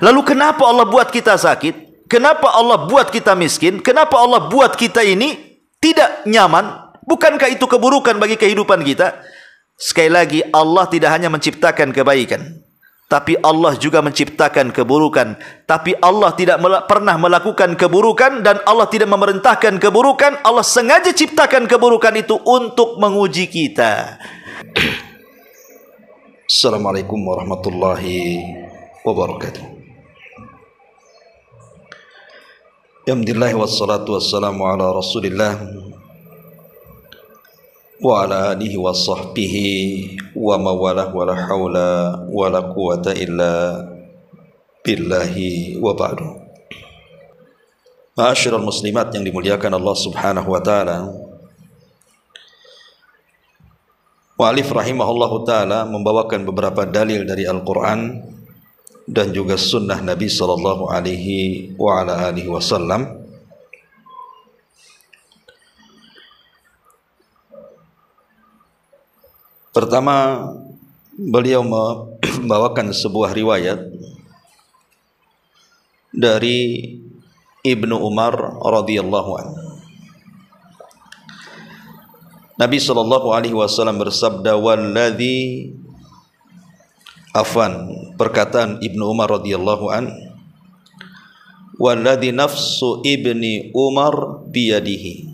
Lalu kenapa Allah buat kita sakit? Kenapa Allah buat kita miskin? Kenapa Allah buat kita ini tidak nyaman? Bukankah itu keburukan bagi kehidupan kita? Sekali lagi, Allah tidak hanya menciptakan kebaikan, tapi Allah juga menciptakan keburukan. Tapi Allah tidak pernah melakukan keburukan dan Allah tidak memerintahkan keburukan. Allah sengaja ciptakan keburukan itu untuk menguji kita. Assalamualaikum warahmatullahi wabarakatuh. Alhamdulillah wassalatu wassalamu ala Rasulillah wa ala alihi wa sahbihi wa mawalah wa la hawla wa la quwata illa billahi wa ba'du. Ma'asyiral muslimat yang dimuliakan Allah Subhanahu wa taala. Mu'allif rahimahullahu taala membawakan beberapa dalil dari Al-Qur'an dan juga sunnah Nabi sallallahu alaihi wa ala alihi wasallam. Pertama, beliau membawakan sebuah riwayat dari Ibnu Umar radhiyallahu anhu. Nabi sallallahu alaihi wasallam bersabda, "Walladzi afan," perkataan Ibnu Umar radhiyallahu anhu, "Walladzi nafsu ibni Umar biyadihi.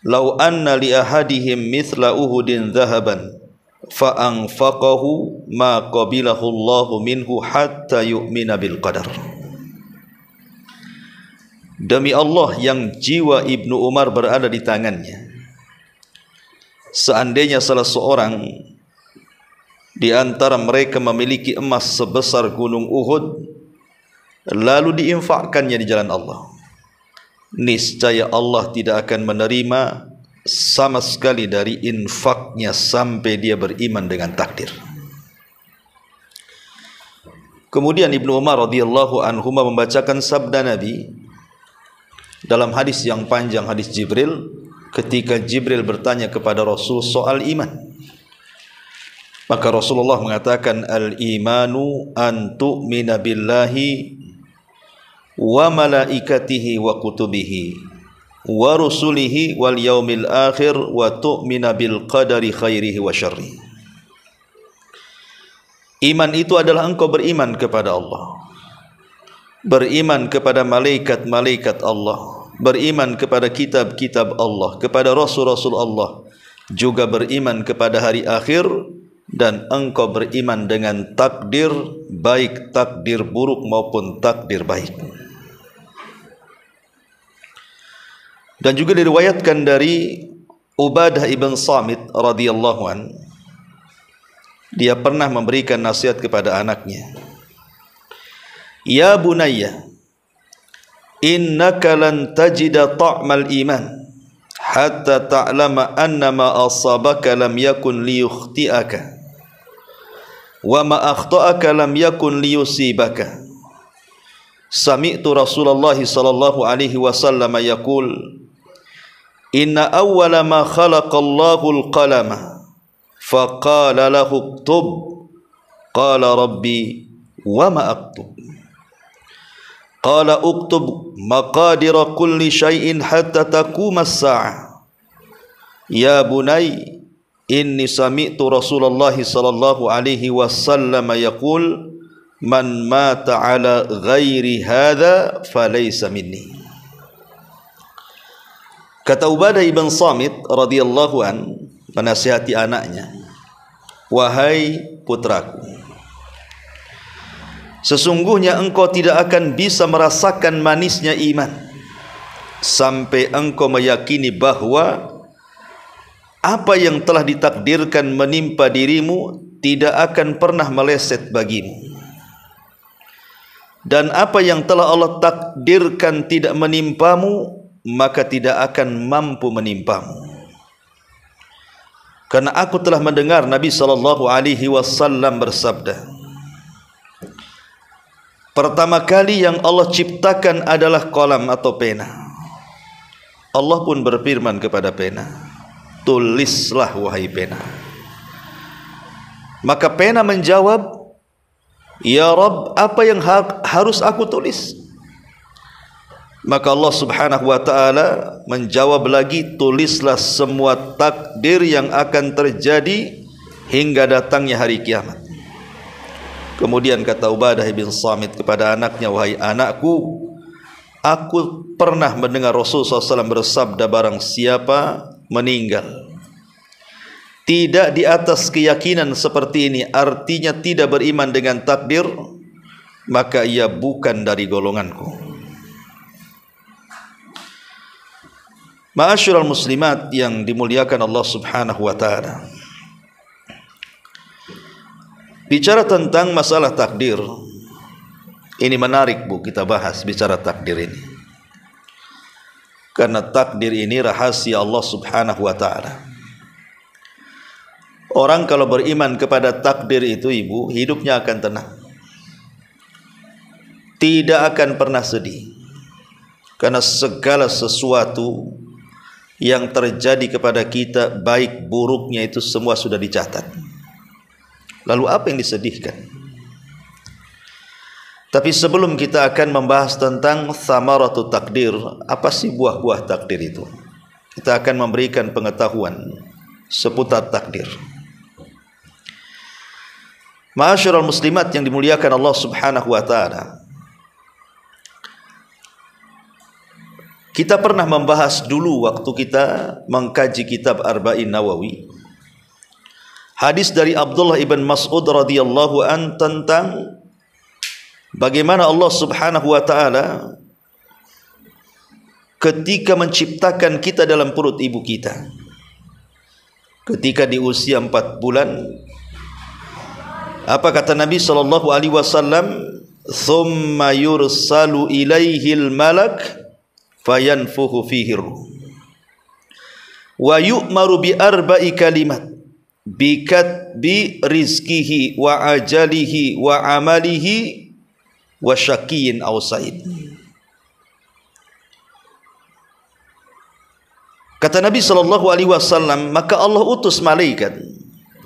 Lau anna li ahadihim mithla Uhudin dhahaban fa anfaqahu ma qabilahu Allahu minhu hatta yu'mina bil qadar." Demi Allah yang jiwa Ibnu Umar berada di tangannya, seandainya salah seorang di antara mereka memiliki emas sebesar gunung Uhud, lalu diinfakkannya di jalan Allah, niscaya Allah tidak akan menerima sama sekali dari infaknya sampai dia beriman dengan takdir. Kemudian Ibnu Umar radhiyallahu anhu membacakan sabda Nabi dalam hadis yang panjang, hadis Jibril, ketika Jibril bertanya kepada Rasul soal iman. Maka Rasulullah mengatakan, "Al-imanu an tu'mina billahi wa malaikatihi wa kutubihi wa rusulihi wal yaumil akhir wa tu'mina bil qadari khairihi wa syarrihi." Iman itu adalah engkau beriman kepada Allah, beriman kepada malaikat-malaikat Allah, beriman kepada kitab-kitab Allah, kepada rasul-rasul Allah, juga beriman kepada hari akhir, dan engkau beriman dengan takdir, baik takdir buruk maupun takdir baik. Dan juga diriwayatkan dari Ubadah ibn Samit radhiyallahu an, dia pernah memberikan nasihat kepada anaknya, "Ya bunayya, innaka lan tajida ta'mal iman hatta ta'lama anna ma asabaka lam yakun liyukhti'aka wa ma akhta'aka lam yakun liyusibaka. Sami'tu Rasulullah sallallahu alaihi wasallam yaqul, inna awwala ma khalaqallahu al-qalama faqala lahu uktub, qala rabbi wa ma aktub. Qala uktub maqadira kulli syai'in hatta taquma as-sa'ah. Ya bunay, inni sami'tu Rasulullah sallallahu alaihi wasallam yaqul, man mata ala ghairi hadha falaysa minni." Kata Ubadah ibn Samit radhiyallahu an menasihati anaknya, "Wahai putraku, sesungguhnya engkau tidak akan bisa merasakan manisnya iman sampai engkau meyakini bahwa apa yang telah ditakdirkan menimpa dirimu tidak akan pernah meleset bagimu, dan apa yang telah Allah takdirkan tidak menimpamu maka tidak akan mampu menimpamu. Karena aku telah mendengar Nabi sallallahu alaihi wasallam bersabda, pertama kali yang Allah ciptakan adalah kolam atau pena. Allah pun berfirman kepada pena, tulislah wahai pena. Maka pena menjawab, Ya Rabb, apa yang harus aku tulis? Maka Allah Subhanahu wa taala menjawab lagi, tulislah semua takdir yang akan terjadi hingga datangnya hari kiamat. Kemudian kata Ubadah bin Samit kepada anaknya, wahai anakku, aku pernah mendengar Rasulullah SAW bersabda, barang siapa meninggal tidak di atas keyakinan seperti ini, artinya tidak beriman dengan takdir, maka ia bukan dari golonganku. Ma'asyiral muslimat yang dimuliakan Allah Subhanahu wa taala. Bicara tentang masalah takdir, ini menarik Bu kita bahas bicara takdir ini. Karena takdir ini rahasia Allah Subhanahu wa taala. Orang kalau beriman kepada takdir itu Ibu, hidupnya akan tenang. Tidak akan pernah sedih. Karena segala sesuatu yang terjadi kepada kita, baik buruknya itu semua sudah dicatat. Lalu apa yang disedihkan? Tapi sebelum kita akan membahas tentang thamaratu takdir, apa sih buah-buah takdir itu? Kita akan memberikan pengetahuan seputar takdir. Ma'asyiral muslimat yang dimuliakan Allah Subhanahu wa taala. Kita pernah membahas dulu waktu kita mengkaji kitab Arba'in Nawawi, hadis dari Abdullah ibn Mas'ud radhiyallahu an tentang bagaimana Allah Subhanahu wa taala ketika menciptakan kita dalam perut ibu kita, ketika di usia 4 bulan, apa kata Nabi sallallahu alaihi wasallam? Thumma yursalu ilaihil malak fayanfuhu fihi ruh wa yu'maru bi arba'i kalimat bi rizqihi wa ajalihi wa amalihi wa syaqiyyin aw sa'id. Kata Nabi sallallahu alaihi wasallam, maka Allah utus malaikat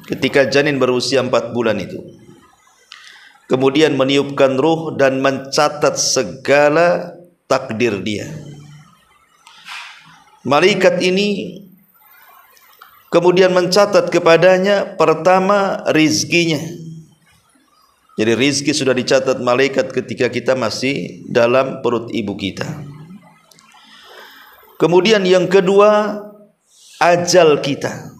ketika janin berusia 4 bulan itu, kemudian meniupkan ruh dan mencatat segala takdir dia. Malaikat ini kemudian mencatat kepadanya pertama rizkinya. Jadi rizki sudah dicatat malaikat ketika kita masih dalam perut ibu kita. Kemudian yang kedua, ajal kita.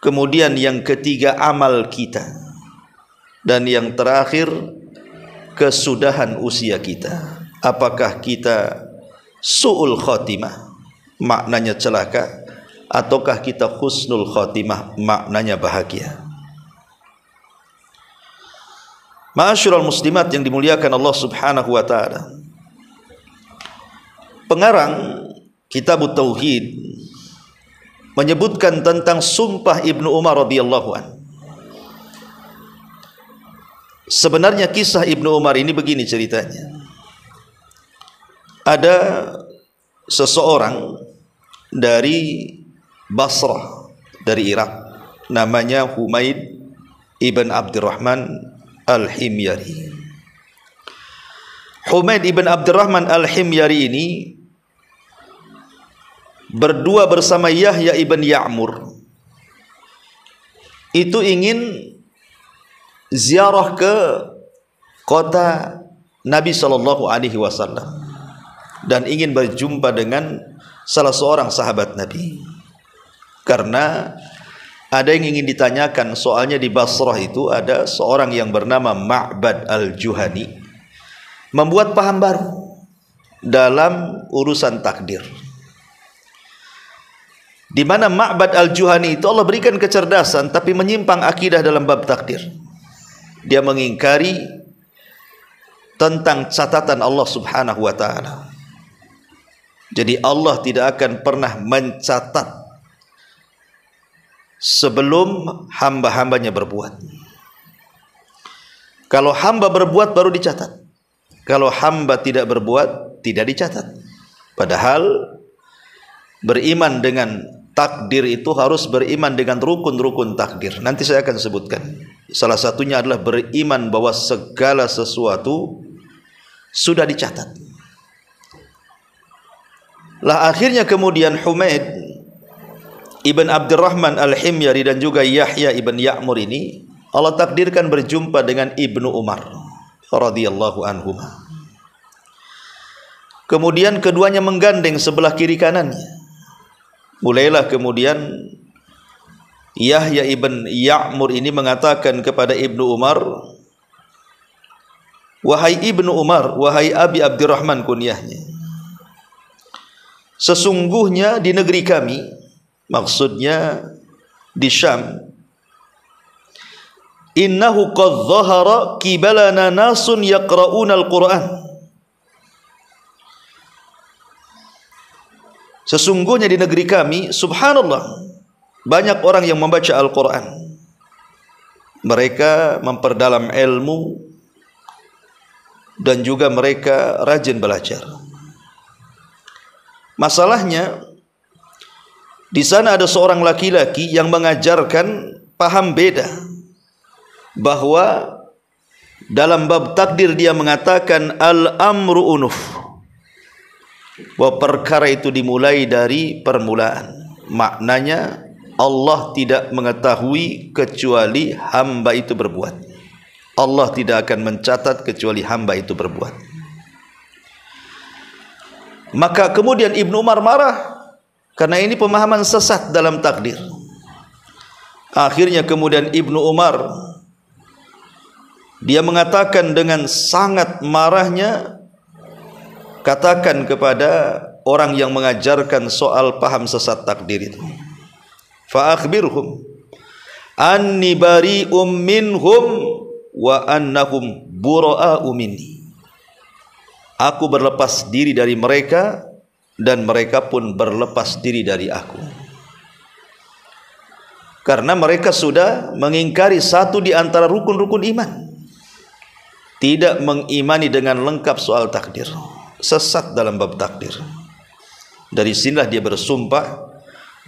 Kemudian yang ketiga, amal kita. Dan yang terakhir, kesudahan usia kita. Apakah kita su'ul khotimah, maknanya celaka, ataukah kita husnul khotimah, maknanya bahagia. Ma'asyiral muslimat yang dimuliakan Allah Subhanahu wa taala. Pengarang Kitab Tauhid menyebutkan tentang sumpah Ibnu Umar radhiyallahu an. Sebenarnya kisah Ibnu Umar ini begini ceritanya. Ada seseorang dari Basrah, dari Irak, namanya Humaid ibn Abdurrahman al-Himyari. Humaid ibn Abdurrahman al-Himyari ini berdua bersama Yahya ibn Ya'mur itu ingin ziarah ke kota Nabi sallallahu alaihi wasallam dan ingin berjumpa dengan salah seorang sahabat Nabi. Karena ada yang ingin ditanyakan, soalnya di Basrah itu ada seorang yang bernama Ma'bad al-Juhani membuat paham baru dalam urusan takdir. Di mana Ma'bad al-Juhani itu Allah berikan kecerdasan tapi menyimpang akidah dalam bab takdir. Dia mengingkari tentang catatan Allah Subhanahu wa taala. Jadi Allah tidak akan pernah mencatat sebelum hamba-hambanya berbuat. Kalau hamba berbuat baru dicatat. Kalau hamba tidak berbuat tidak dicatat. Padahal beriman dengan takdir itu harus beriman dengan rukun-rukun takdir. Nanti saya akan sebutkan. Salah satunya adalah beriman bahwa segala sesuatu sudah dicatat. Lah akhirnya kemudian Humaid Ibn Abdurrahman Al-Himyari dan juga Yahya Ibn Ya'mur ini Allah takdirkan berjumpa dengan Ibnu Umar radhiyallahu anhuma. Kemudian keduanya menggandeng sebelah kiri kanannya. Mulailah kemudian Yahya Ibn Ya'mur ini mengatakan kepada Ibnu Umar, "Wahai Ibnu Umar, wahai Abi Abdurrahman kunyahnya, sesungguhnya di negeri kami," maksudnya di Syam, "innahu qad dhahara kibalana nasun yaqra'una al-Qur'an." Sesungguhnya di negeri kami, subhanallah, banyak orang yang membaca Al-Quran. Mereka memperdalam ilmu dan juga mereka rajin belajar. Masalahnya, di sana ada seorang laki-laki yang mengajarkan paham beda, bahwa dalam bab takdir dia mengatakan al-amru unuf, bahwa perkara itu dimulai dari permulaan. Maknanya Allah tidak mengetahui kecuali hamba itu berbuat. Allah tidak akan mencatat kecuali hamba itu berbuat. Maka kemudian Ibnu Umar marah karena ini pemahaman sesat dalam takdir. Akhirnya kemudian Ibnu Umar dia mengatakan dengan sangat marahnya, katakan kepada orang yang mengajarkan soal paham sesat takdir itu, fa akhbirhum anni bari'um minhum wa annahum bura'u minni. Aku berlepas diri dari mereka dan mereka pun berlepas diri dari aku. Karena mereka sudah mengingkari satu di antara rukun-rukun iman. Tidak mengimani dengan lengkap soal takdir. Sesat dalam bab takdir. Dari sinilah dia bersumpah,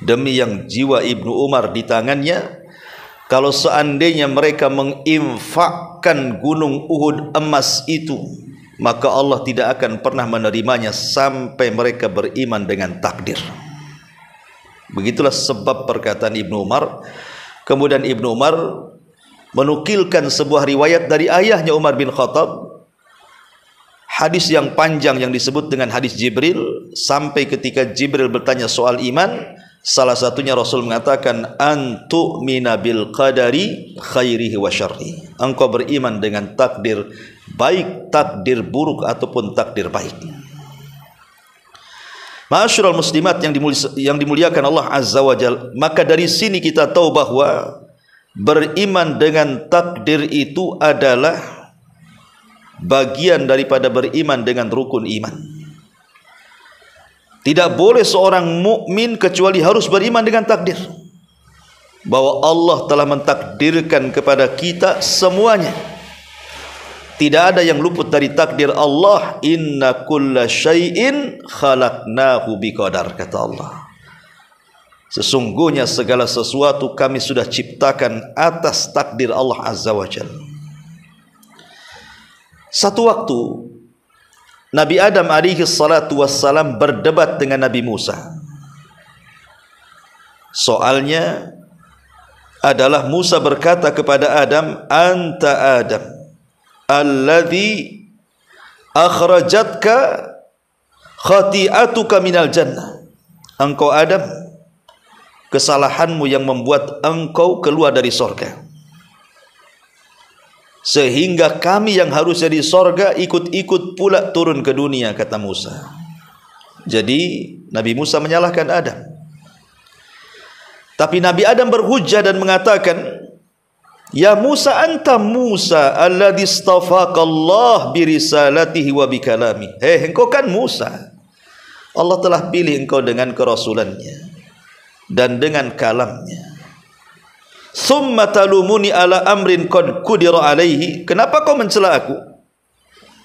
demi yang jiwa Ibnu Umar di tangannya, kalau seandainya mereka menginfakkan gunung Uhud emas itu, maka Allah tidak akan pernah menerimanya sampai mereka beriman dengan takdir. Begitulah sebab perkataan Ibnu Umar. Kemudian Ibnu Umar menukilkan sebuah riwayat dari ayahnya Umar bin Khattab, hadis yang panjang yang disebut dengan hadis Jibril, sampai ketika Jibril bertanya soal iman, salah satunya Rasul mengatakan, antu'mina bil qadari khairihi wa syarri. Engkau beriman dengan takdir, baik takdir buruk ataupun takdir baik. Ma'asyiral muslimat yang dimuliakan Allah Azza wa Jalla, maka dari sini kita tahu bahwa beriman dengan takdir itu adalah bagian daripada beriman dengan rukun iman. Tidak boleh seorang mukmin kecuali harus beriman dengan takdir, bahwa Allah telah mentakdirkan kepada kita semuanya. Tidak ada yang luput dari takdir Allah. Inna kulla syai'in khalaqnahu biqadar, kata Allah. Sesungguhnya segala sesuatu kami sudah ciptakan atas takdir Allah Azza wa Jalla. Satu waktu Nabi Adam alaihi salatu wassalam berdebat dengan Nabi Musa. Soalnya adalah Musa berkata kepada Adam, anta Adam alladhi akhrajatka khati'atuka minal jannah. Engkau Adam, kesalahanmu yang membuat engkau keluar dari sorga, sehingga kami yang harusnya di sorga ikut-ikut pula turun ke dunia, kata Musa. Jadi Nabi Musa menyalahkan Adam. Tapi Nabi Adam berhujjah dan mengatakan, ya Musa, anta Musa alladhi istafaka Allah birisalatihi wa bikalami. Engkau kan Musa, Allah telah pilih engkau dengan kerasulannya dan dengan kalamnya. Summa talumuni ala amrin qad qudira alaihi. Kenapa kau mencela aku?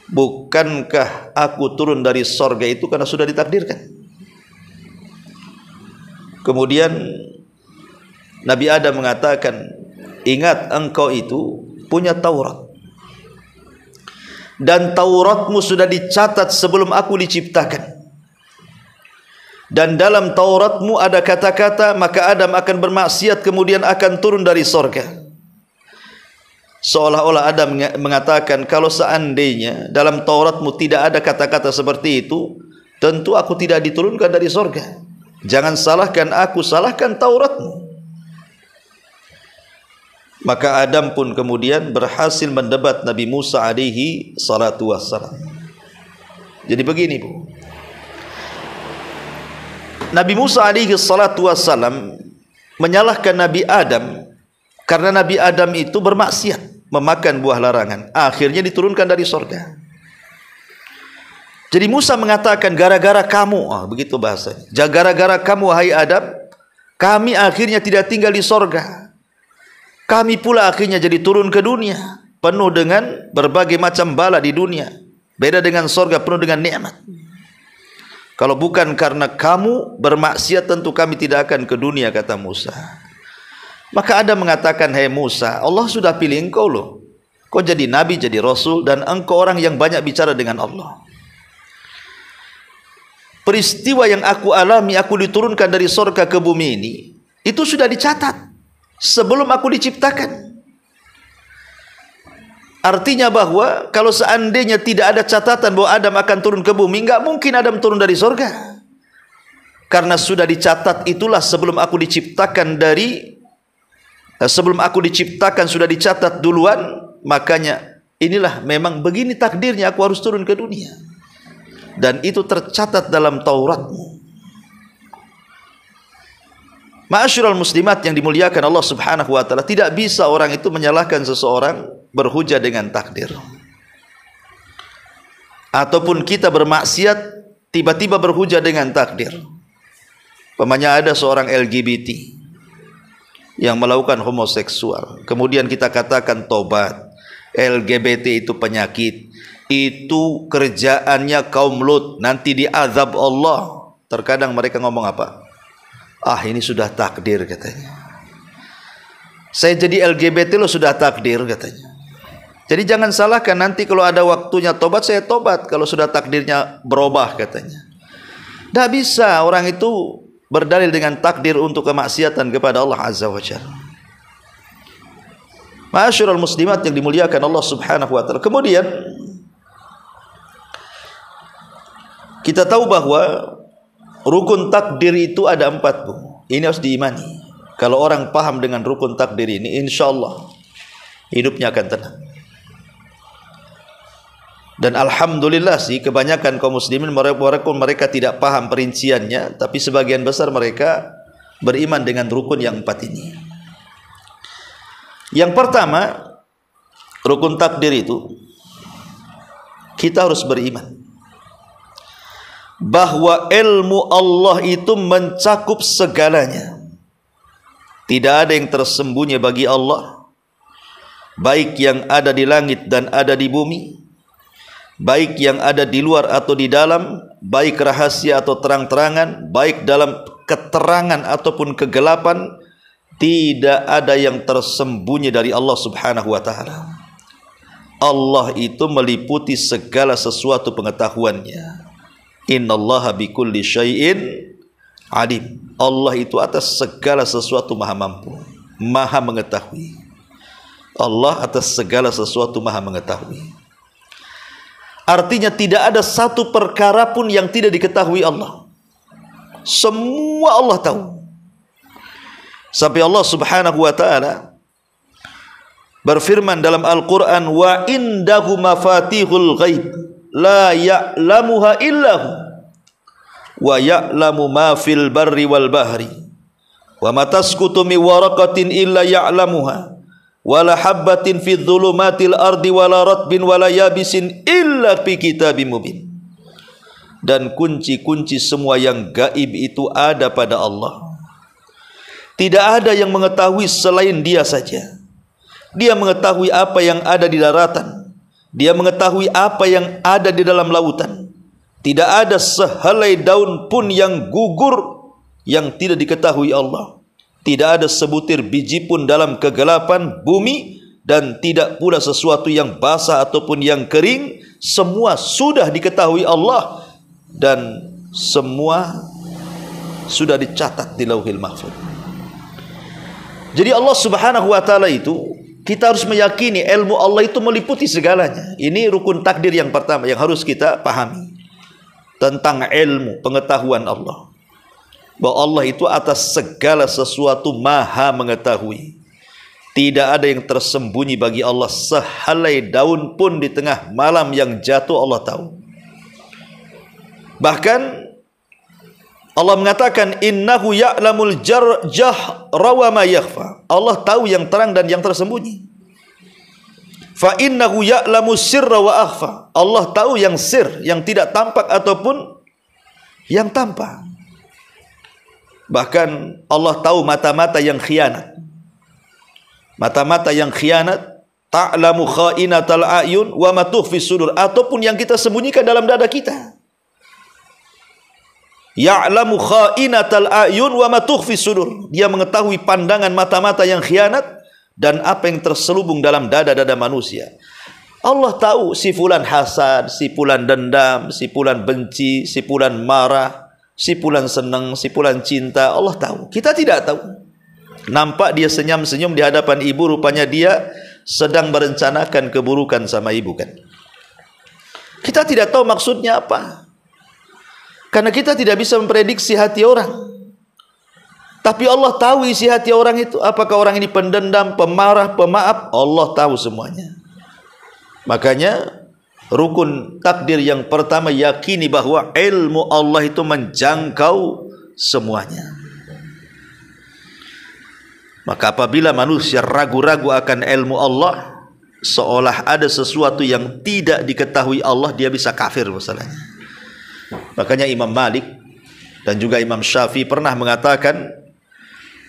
Bukankah aku turun dari sorga itu karena sudah ditakdirkan? Kemudian Nabi Adam mengatakan, ingat engkau itu punya Taurat, dan Tauratmu sudah dicatat sebelum aku diciptakan. Dan dalam Tauratmu ada kata-kata, maka Adam akan bermaksiat kemudian akan turun dari sorga. Seolah-olah Adam mengatakan, kalau seandainya dalam Tauratmu tidak ada kata-kata seperti itu, tentu aku tidak diturunkan dari sorga. Jangan salahkan aku, salahkan Tauratmu. Maka Adam pun kemudian berhasil mendebat Nabi Musa alaihi salatu wassalam. Jadi begini, Bu. Nabi Musa alaihi salatu wassalam menyalahkan Nabi Adam karena Nabi Adam itu bermaksiat, memakan buah larangan. Akhirnya diturunkan dari sorga. Jadi Musa mengatakan, gara-gara kamu, begitu bahasanya, gara-gara kamu wahai Adam, kami akhirnya tidak tinggal di sorga. Kami pula akhirnya jadi turun ke dunia, penuh dengan berbagai macam bala di dunia. Beda dengan sorga penuh dengan nikmat. Kalau bukan karena kamu bermaksiat, tentu kami tidak akan ke dunia, kata Musa. Maka Adam mengatakan, hai Musa, Allah sudah pilih engkau loh. Kau jadi nabi, jadi rasul, dan engkau orang yang banyak bicara dengan Allah. Peristiwa yang aku alami, aku diturunkan dari surga ke bumi ini, itu sudah dicatat sebelum aku diciptakan. Artinya bahwa kalau seandainya tidak ada catatan bahwa Adam akan turun ke bumi, enggak mungkin Adam turun dari surga. Karena sudah dicatat, itulah sebelum aku diciptakan sudah dicatat duluan. Makanya inilah memang begini takdirnya, aku harus turun ke dunia. Dan itu tercatat dalam Tauratmu. Ma'asyiral muslimat yang dimuliakan Allah Subhanahu wa taala, tidak bisa orang itu menyalahkan seseorang berhujah dengan takdir. Ataupun kita bermaksiat tiba-tiba berhujah dengan takdir. Umpamanya ada seorang LGBT yang melakukan homoseksual, kemudian kita katakan tobat. LGBT itu penyakit, itu kerjaannya kaum Lut, nanti diazab Allah. Terkadang mereka ngomong apa? Ini sudah takdir, katanya. Saya jadi LGBT lo sudah takdir, katanya. Jadi jangan salahkan, nanti kalau ada waktunya tobat, saya tobat kalau sudah takdirnya berubah, katanya. Tidak bisa orang itu berdalil dengan takdir untuk kemaksiatan kepada Allah Azza wa Jalla. Ma'asyiral muslimat yang dimuliakan Allah Subhanahu wa taala. Kemudian kita tahu bahwa rukun takdir itu ada 4, Bu. Ini harus diimani. Kalau orang paham dengan rukun takdir ini, insya Allah hidupnya akan tenang. Dan alhamdulillah sih, kebanyakan kaum muslimin mereka tidak paham perinciannya, tapi sebagian besar mereka beriman dengan rukun yang 4 ini. Yang pertama, rukun takdir itu kita harus beriman bahwa ilmu Allah itu mencakup segalanya. Tidak ada yang tersembunyi bagi Allah, baik yang ada di langit dan ada di bumi, baik yang ada di luar atau di dalam, baik rahasia atau terang-terangan, baik dalam keterangan ataupun kegelapan. Tidak ada yang tersembunyi dari Allah Subhanahu wa taala. Allah itu meliputi segala sesuatu pengetahuannya. Innallaha bikulli syai'in alim. Allah itu atas segala sesuatu maha mampu, maha mengetahui. Allah atas segala sesuatu maha mengetahui. Artinya tidak ada satu perkara pun yang tidak diketahui Allah. Semua Allah tahu. Sampai Allah Subhanahu wa taala berfirman dalam Al-Quran, wa indahu mafatihul ghaib la ya'lamuha illahu wa ya'lamu ma fil barri wal bahri wa ma tasqutu min waraqatin illa ya'lamuha wa la habbatin fi dhulumatil ardi wa la ratbin wa la yabisin illa fi kitabim mubin. Dan kunci-kunci semua yang gaib itu ada pada Allah. Tidak ada yang mengetahui selain Dia saja. Dia mengetahui apa yang ada di daratan, Dia mengetahui apa yang ada di dalam lautan. Tidak ada sehelai daun pun yang gugur yang tidak diketahui Allah. tidak ada sebutir biji pun dalam kegelapan bumi, dan tidak pula sesuatu yang basah ataupun yang kering. Semua sudah diketahui Allah dan semua sudah dicatat di Lauhil Mahfuz. Jadi Allah Subhanahu wa taala itu, kita harus meyakini ilmu Allah itu meliputi segalanya. Ini rukun takdir yang pertama yang harus kita pahami tentang ilmu pengetahuan Allah, bahwa Allah itu atas segala sesuatu maha mengetahui. Tidak ada yang tersembunyi bagi Allah. Sehelai daun pun di tengah malam yang jatuh Allah tahu. Bahkan Allah mengatakan, innahu ya'lamul jahra wa ma yakhfa. Allah tahu yang terang dan yang tersembunyi. Fa innahu ya'lamu sirra wa akhfa. Allah tahu yang sir, yang tidak tampak ataupun yang tampak. Bahkan Allah tahu mata-mata yang khianat. Mata-mata yang khianat, ta'lamu kha'inatal a'yun wa ma tukhfi sudur, ataupun yang kita sembunyikan dalam dada kita. Ya'lamu kha'inatal a'yun wa ma tukhfi sudur. Dia mengetahui pandangan mata-mata yang khianat dan apa yang terselubung dalam dada-dada manusia. Allah tahu si fulan hasad, si fulan dendam, si fulan benci, si fulan marah, si fulan senang, si fulan cinta. Allah tahu. Kita tidak tahu. Nampak dia senyum-senyum di hadapan ibu, rupanya dia sedang merencanakan keburukan sama ibu, kan? Kita tidak tahu maksudnya apa, karena kita tidak bisa memprediksi hati orang. Tapi Allah tahu isi hati orang itu. Apakah orang ini pendendam, pemarah, pemaaf? Allah tahu semuanya. Makanya rukun takdir yang pertama, yakini bahwa ilmu Allah itu menjangkau semuanya. Maka apabila manusia ragu-ragu akan ilmu Allah, seolah ada sesuatu yang tidak diketahui Allah, dia bisa kafir masalahnya. Makanya Imam Malik dan juga Imam Syafi'i pernah mengatakan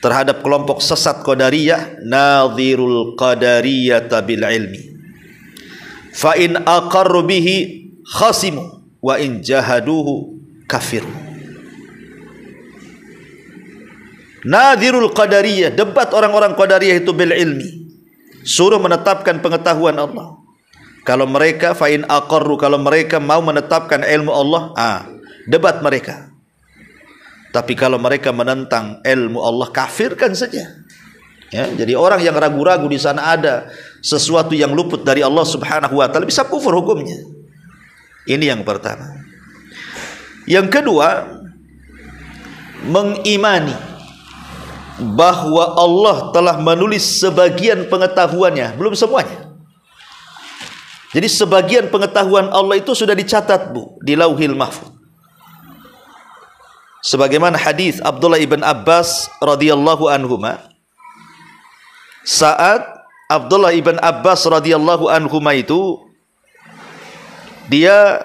terhadap kelompok sesat Qadariyah, nadhirul qadariyata bil ilmi, fa in aqarru bihi khasimu wa in jahaduhu kafiru. Nadhirul qadariyah, debat orang-orang qadariyah itu bil ilmi, suruh menetapkan pengetahuan Allah. Kalau mereka fa in aqarru, kalau mereka mau menetapkan ilmu Allah, debat mereka. Tapi kalau mereka menentang ilmu Allah, kafirkan saja. Ya, jadi orang yang ragu-ragu di sana ada sesuatu yang luput dari Allah Subhanahu wa taala, bisa kufur hukumnya. Ini yang pertama. Yang kedua, mengimani bahwa Allah telah menulis sebagian pengetahuannya, belum semuanya. Jadi sebagian pengetahuan Allah itu sudah dicatat, Bu, di Lauhil Mahfuz. Sebagaimana hadis Abdullah ibn Abbas radhiyallahu anhuma, saat Abdullah ibn Abbas radhiyallahu anhuma itu dia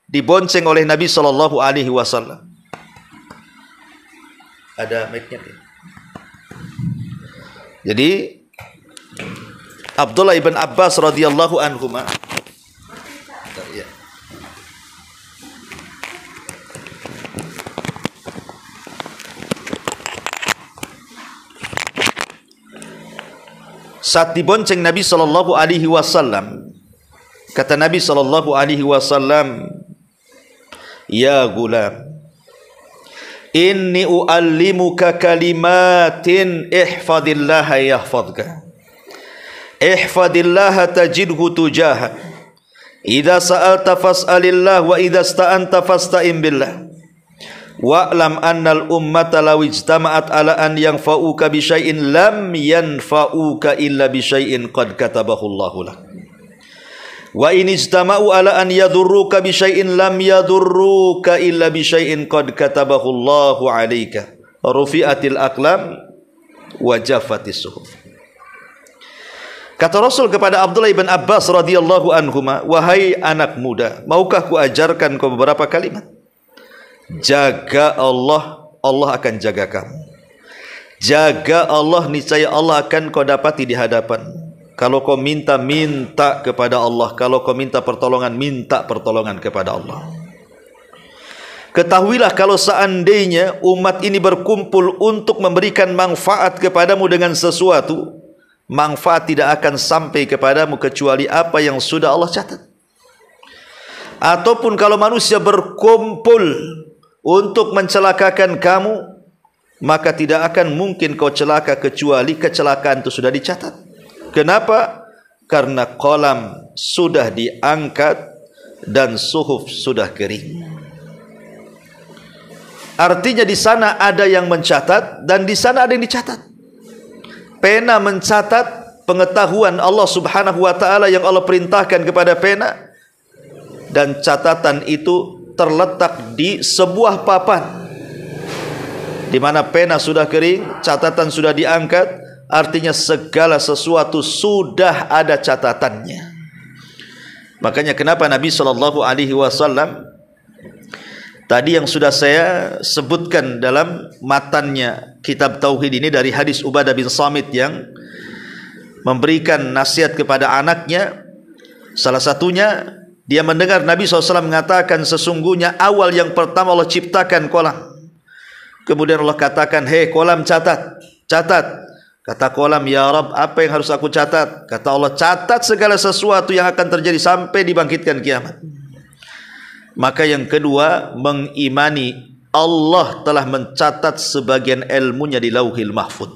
dibonceng oleh Nabi sallallahu alaihi wasallam. Ada mic-nya. Jadi Abdullah ibn Abbas radhiyallahu anhuma, saat dibonceng Nabi sallallahu alaihi wasallam, kata Nabi sallallahu alaihi wasallam, ya gulam, inni uallimuka kalimatin ihfadillaha yahfadka, ihfadillaha tajidhu tujaha, idza sa'alta fas'alillah wa idza sta'anta fasta'in billah, wa'lam annal ummata law ijtama'at ala an yanfa'uka bi syai'in lam yanfa'uka illa bi syai'in qad katabahu Allahu lak, wa in ijtama'u ala an yadurruka bi syai'in lam yadurruka illa bi syai'in qad katabahu Allahu 'alaika, rufi'atil aqlam wa jaffatis suhuf. Kata Rasul kepada Abdullah ibn Abbas radhiyallahu anhuma, wahai anak muda, maukah ku ajarkan kau beberapa kalimat? Jaga Allah, Allah akan jaga kamu. Jaga Allah, niscaya Allah akan kau dapati di hadapan. Kalau kau minta, minta kepada Allah. Kalau kau minta pertolongan, minta pertolongan kepada Allah. Ketahuilah kalau seandainya umat ini berkumpul untuk memberikan manfaat kepadamu dengan sesuatu, manfaat tidak akan sampai kepadamu kecuali apa yang sudah Allah catat. Ataupun kalau manusia berkumpul untuk mencelakakan kamu, maka tidak akan mungkin kau celaka kecuali kecelakaan itu sudah dicatat. Kenapa? Karena qalam sudah diangkat dan suhuf sudah kering. Artinya di sana ada yang mencatat dan di sana ada yang dicatat. Pena mencatat pengetahuan Allah Subhanahu wa taala yang Allah perintahkan kepada pena, dan catatan itu terletak di sebuah papan di mana pena sudah kering, catatan sudah diangkat, artinya segala sesuatu sudah ada catatannya. Makanya kenapa Nabi SAW tadi yang sudah saya sebutkan dalam matannya kitab Tauhid ini dari hadis Ubadah bin Samit yang memberikan nasihat kepada anaknya, salah satunya dia mendengar Nabi SAW mengatakan sesungguhnya awal yang pertama Allah ciptakan kolam. Kemudian Allah katakan, hei kolam catat, catat. Kata kolam, ya Rabb, apa yang harus aku catat? Kata Allah, catat segala sesuatu yang akan terjadi sampai dibangkitkan kiamat. Maka yang kedua, mengimani Allah telah mencatat sebagian ilmunya di Lauhil Mahfuz.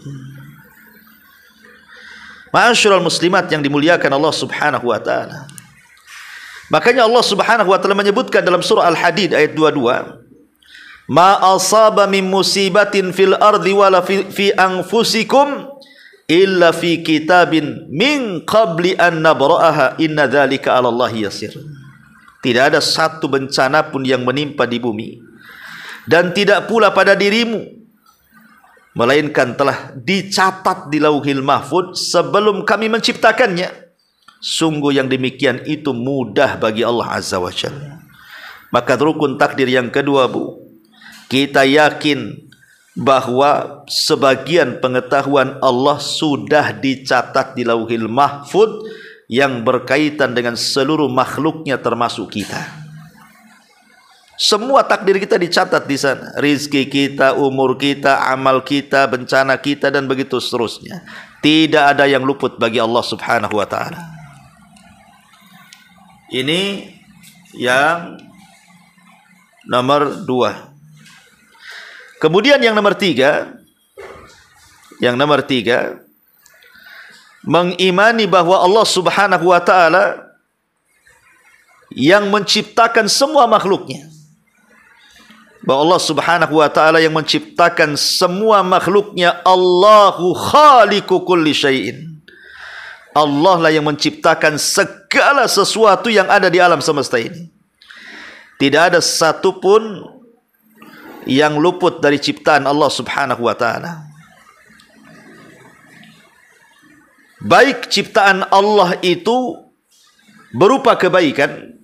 Ma'asyiral muslimat yang dimuliakan Allah Subhanahu wa taala. Makanya Allah Subhanahu wa taala menyebutkan dalam surah Al-Hadid ayat 22, ma asaba min musibatin fil ardi wala fi anfusikum illa fi kitabin min qabli an nabra'aha inna dzalika 'ala Allahi yasir. Tidak ada satu bencana pun yang menimpa di bumi dan tidak pula pada dirimu, melainkan telah dicatat di Lauhil Mahfuz sebelum kami menciptakannya. Sungguh yang demikian itu mudah bagi Allah Azza wa Jalla. Maka rukun takdir yang kedua, Bu, kita yakin bahwa sebagian pengetahuan Allah sudah dicatat di Lauhil Mahfuz yang berkaitan dengan seluruh makhluknya termasuk kita. Semua takdir kita dicatat di sana. Rizki kita, umur kita, amal kita, bencana kita, dan begitu seterusnya. Tidak ada yang luput bagi Allah Subhanahu wa taala. Ini yang nomor 2. Kemudian yang nomor 3, mengimani bahwa Allah Subhanahu wa taala yang menciptakan semua makhluknya. Bahwa Allah Subhanahu wa taala yang menciptakan semua makhluknya, Allahu khaliqu kulli syai'in. Allah lah yang menciptakan segala sesuatu yang ada di alam semesta ini. Tidak ada satupun yang luput dari ciptaan Allah Subhanahu wa taala. Baik ciptaan Allah itu berupa kebaikan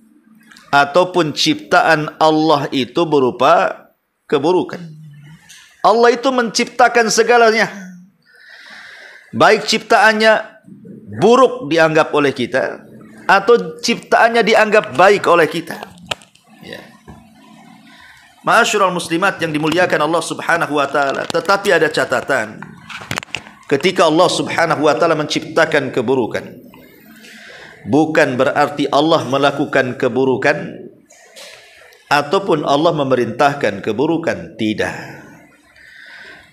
ataupun ciptaan Allah itu berupa keburukan. Allah itu menciptakan segalanya. Baik ciptaannya buruk dianggap oleh kita atau ciptaannya dianggap baik oleh kita. Ya. Ma'asyiral muslimat yang dimuliakan Allah Subhanahu wa taala, tetapi ada catatan. Ketika Allah Subhanahu wa taala menciptakan keburukan, bukan berarti Allah melakukan keburukan ataupun Allah memerintahkan keburukan, tidak.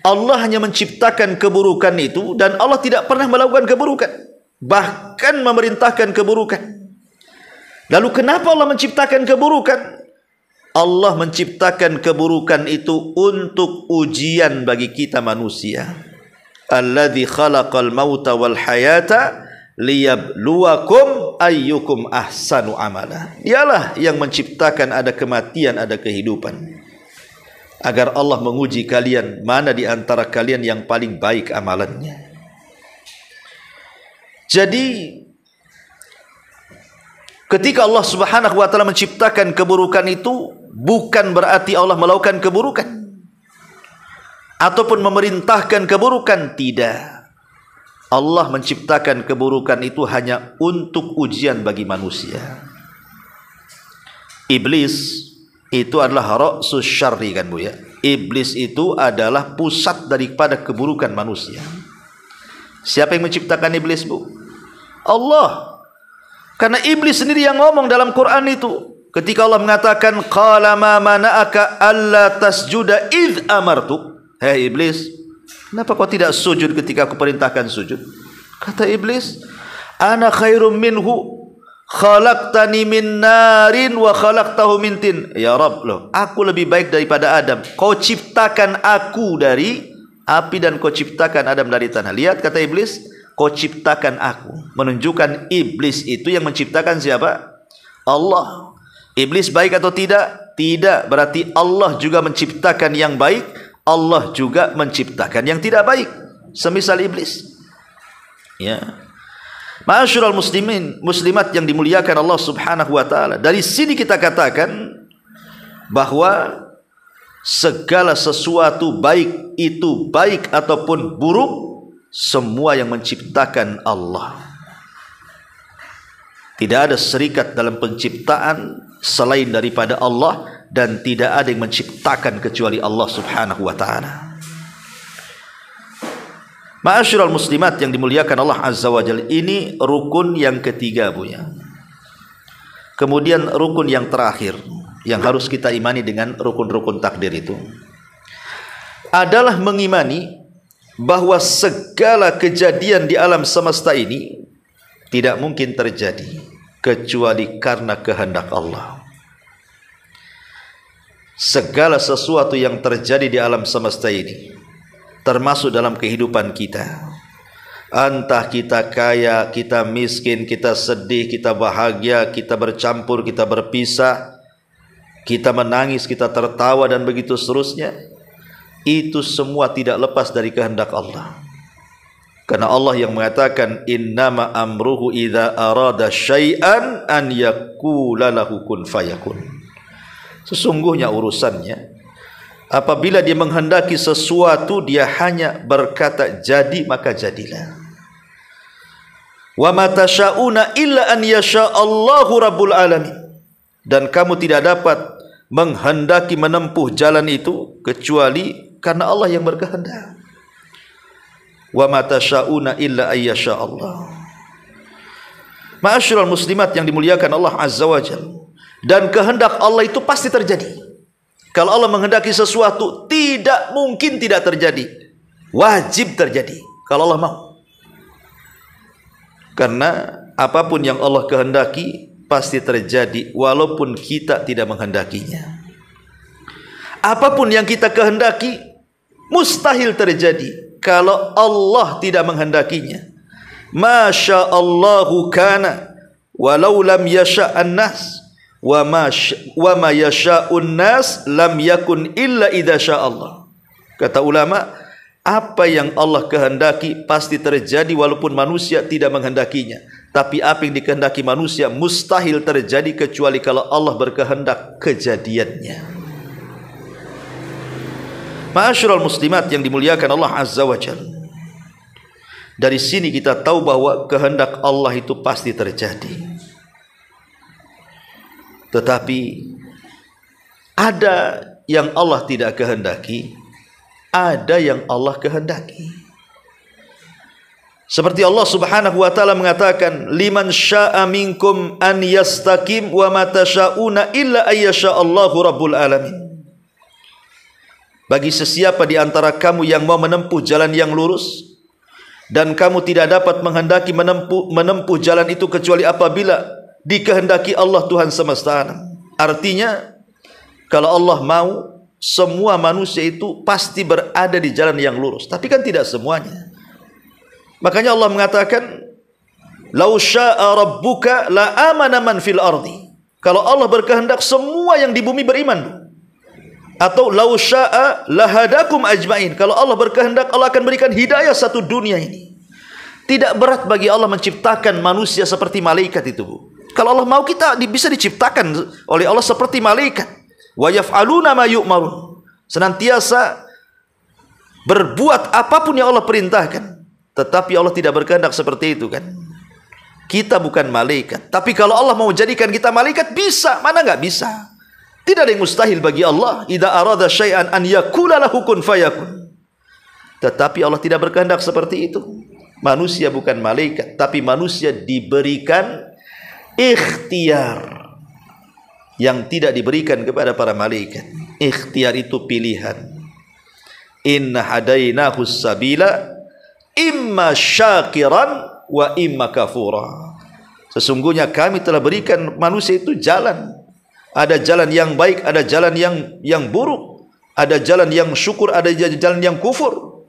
Allah hanya menciptakan keburukan itu dan Allah tidak pernah melakukan keburukan, bahkan memerintahkan keburukan. Lalu kenapa Allah menciptakan keburukan? Allah menciptakan keburukan itu untuk ujian bagi kita manusia. Alladzi khalaqal mauta wal hayata liyabluwakum ayyukum ahsanu amala. Dialah yang menciptakan ada kematian, ada kehidupan, agar Allah menguji kalian mana di antara kalian yang paling baik amalannya. Jadi ketika Allah Subhanahu wa taala menciptakan keburukan itu bukan berarti Allah melakukan keburukan ataupun memerintahkan keburukan, tidak. Allah menciptakan keburukan itu hanya untuk ujian bagi manusia. Iblis itu adalah ra'sus syarri kan Bu ya. Iblis itu adalah pusat daripada keburukan manusia. Siapa yang menciptakan iblis Bu? Allah. Karena iblis sendiri yang ngomong dalam Quran itu. Ketika Allah mengatakan qala ma mana'aka alla tasjuda id amartuk. Hei iblis, kenapa kau tidak sujud ketika aku perintahkan sujud? Kata iblis, ana khairum minhu khalaqtani min narin wa khalaqtahu min tin. Ya Rabb, loh, aku lebih baik daripada Adam. Kau ciptakan aku dari api dan kau ciptakan Adam dari tanah. Lihat kata iblis, kau ciptakan aku. Menunjukkan iblis itu yang menciptakan siapa? Allah. Iblis baik atau tidak? Tidak. Berarti Allah juga menciptakan yang baik, Allah juga menciptakan yang tidak baik. Semisal iblis. Ya. Ma'asyiral muslimin, muslimat yang dimuliakan Allah Subhanahu wa taala. Dari sini kita katakan bahwa segala sesuatu baik itu baik ataupun buruk, semua yang menciptakan Allah. Tidak ada serikat dalam penciptaan selain daripada Allah, dan tidak ada yang menciptakan kecuali Allah Subhanahu wa taala. Ma'asyiral muslimat yang dimuliakan Allah Azza wa Jalla, ini rukun yang ketiga Bu ya. Kemudian rukun yang terakhir yang harus kita imani dengan rukun-rukun takdir itu adalah mengimani bahwa segala kejadian di alam semesta ini tidak mungkin terjadi kecuali karena kehendak Allah. Segala sesuatu yang terjadi di alam semesta ini, termasuk dalam kehidupan kita, entah kita kaya, kita miskin, kita sedih, kita bahagia, kita bercampur, kita berpisah, kita menangis, kita tertawa, dan begitu seterusnya, itu semua tidak lepas dari kehendak Allah. Karena Allah yang mengatakan innama amruhu idza arada syai'an an yaqula lahu kun fayakun. Sesungguhnya urusannya, apabila dia menghendaki sesuatu, dia hanya berkata jadi, maka jadilah. Wa ma tasyauna illa an yasha Allahu rabbul alamin. Dan kamu tidak dapat menghendaki menempuh jalan itu kecuali karena Allah yang berkehendak. Wa ma tasyauna illa an yasha Allah. Ma'asyiral muslimat yang dimuliakan Allah Azza wa Jalla, dan kehendak Allah itu pasti terjadi. Kalau Allah menghendaki sesuatu, tidak mungkin tidak terjadi. Wajib terjadi kalau Allah mau. Karena apapun yang Allah kehendaki pasti terjadi walaupun kita tidak menghendakinya. Apapun yang kita kehendaki mustahil terjadi kalau Allah tidak menghendakinya. Masya Allahu kana walau lam yasha'an nas wa ma yasha'un nas lam yakun illa idza sya'allah. Kata ulama, apa yang Allah kehendaki pasti terjadi walaupun manusia tidak menghendakinya. Tapi apa yang dikehendaki manusia mustahil terjadi kecuali kalau Allah berkehendak kejadiannya. Ma'asyiral muslimat yang dimuliakan Allah Azza wa Jalla, dari sini kita tahu bahwa kehendak Allah itu pasti terjadi. Tetapi ada yang Allah tidak kehendaki, ada yang Allah kehendaki. Seperti Allah Subhanahu wa taala mengatakan, liman syaa'a minkum an yastaqim wa ma tasyauna illa ayyasha Allahu rabbul alamin. Bagi sesiapa di antara kamu yang mau menempuh jalan yang lurus, dan kamu tidak dapat menghendaki menempuh jalan itu kecuali apabila dikehendaki Allah Tuhan semesta alam. Artinya, kalau Allah mau, semua manusia itu pasti berada di jalan yang lurus. Tapi kan tidak semuanya. Makanya Allah mengatakan, "Lau syaa rabbuka la amana man fil ardi." Kalau Allah berkehendak, semua yang di bumi beriman. Atau "Lau syaa lahadakum ajmain." Kalau Allah berkehendak, Allah akan berikan hidayah satu dunia ini. Tidak berat bagi Allah menciptakan manusia seperti malaikat itu, Bu. Kalau Allah mau, kita bisa diciptakan oleh Allah seperti malaikat. Wa yaf'aluna ma yu'marun. Senantiasa berbuat apapun yang Allah perintahkan. Tetapi Allah tidak berkehendak seperti itu kan. Kita bukan malaikat. Tapi kalau Allah mau jadikan kita malaikat, bisa. Mana nggak bisa? Tidak ada yang mustahil bagi Allah. Idza arada syai'an an yaqula lahu kun fayakun. Tetapi Allah tidak berkehendak seperti itu. Manusia bukan malaikat, tapi manusia diberikan ikhtiar yang tidak diberikan kepada para malaikat. Ikhtiar itu pilihan. Inna hadainahu sabila imma syakiran wa imma kafura. Sesungguhnya kami telah berikan manusia itu jalan. Ada jalan yang baik, ada jalan yang buruk. Ada jalan yang syukur, ada jalan yang kufur.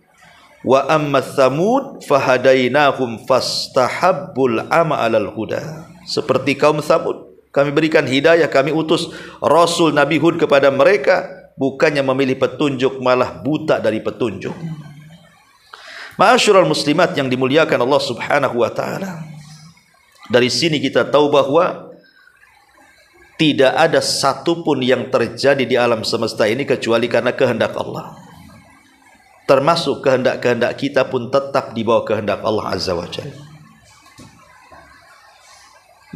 Wa amma thamud fahadainahum fastahabbul ama 'alal huda. Seperti kaum Tsamud, kami berikan hidayah, kami utus Rasul Nabi Hud kepada mereka, bukannya memilih petunjuk, malah buta dari petunjuk. Ma'asyiral muslimat yang dimuliakan Allah Subhanahu wa taala. Dari sini kita tahu bahwa tidak ada satupun yang terjadi di alam semesta ini kecuali karena kehendak Allah. Termasuk kehendak-kehendak kita pun tetap di bawah kehendak Allah Azza wa Jalla.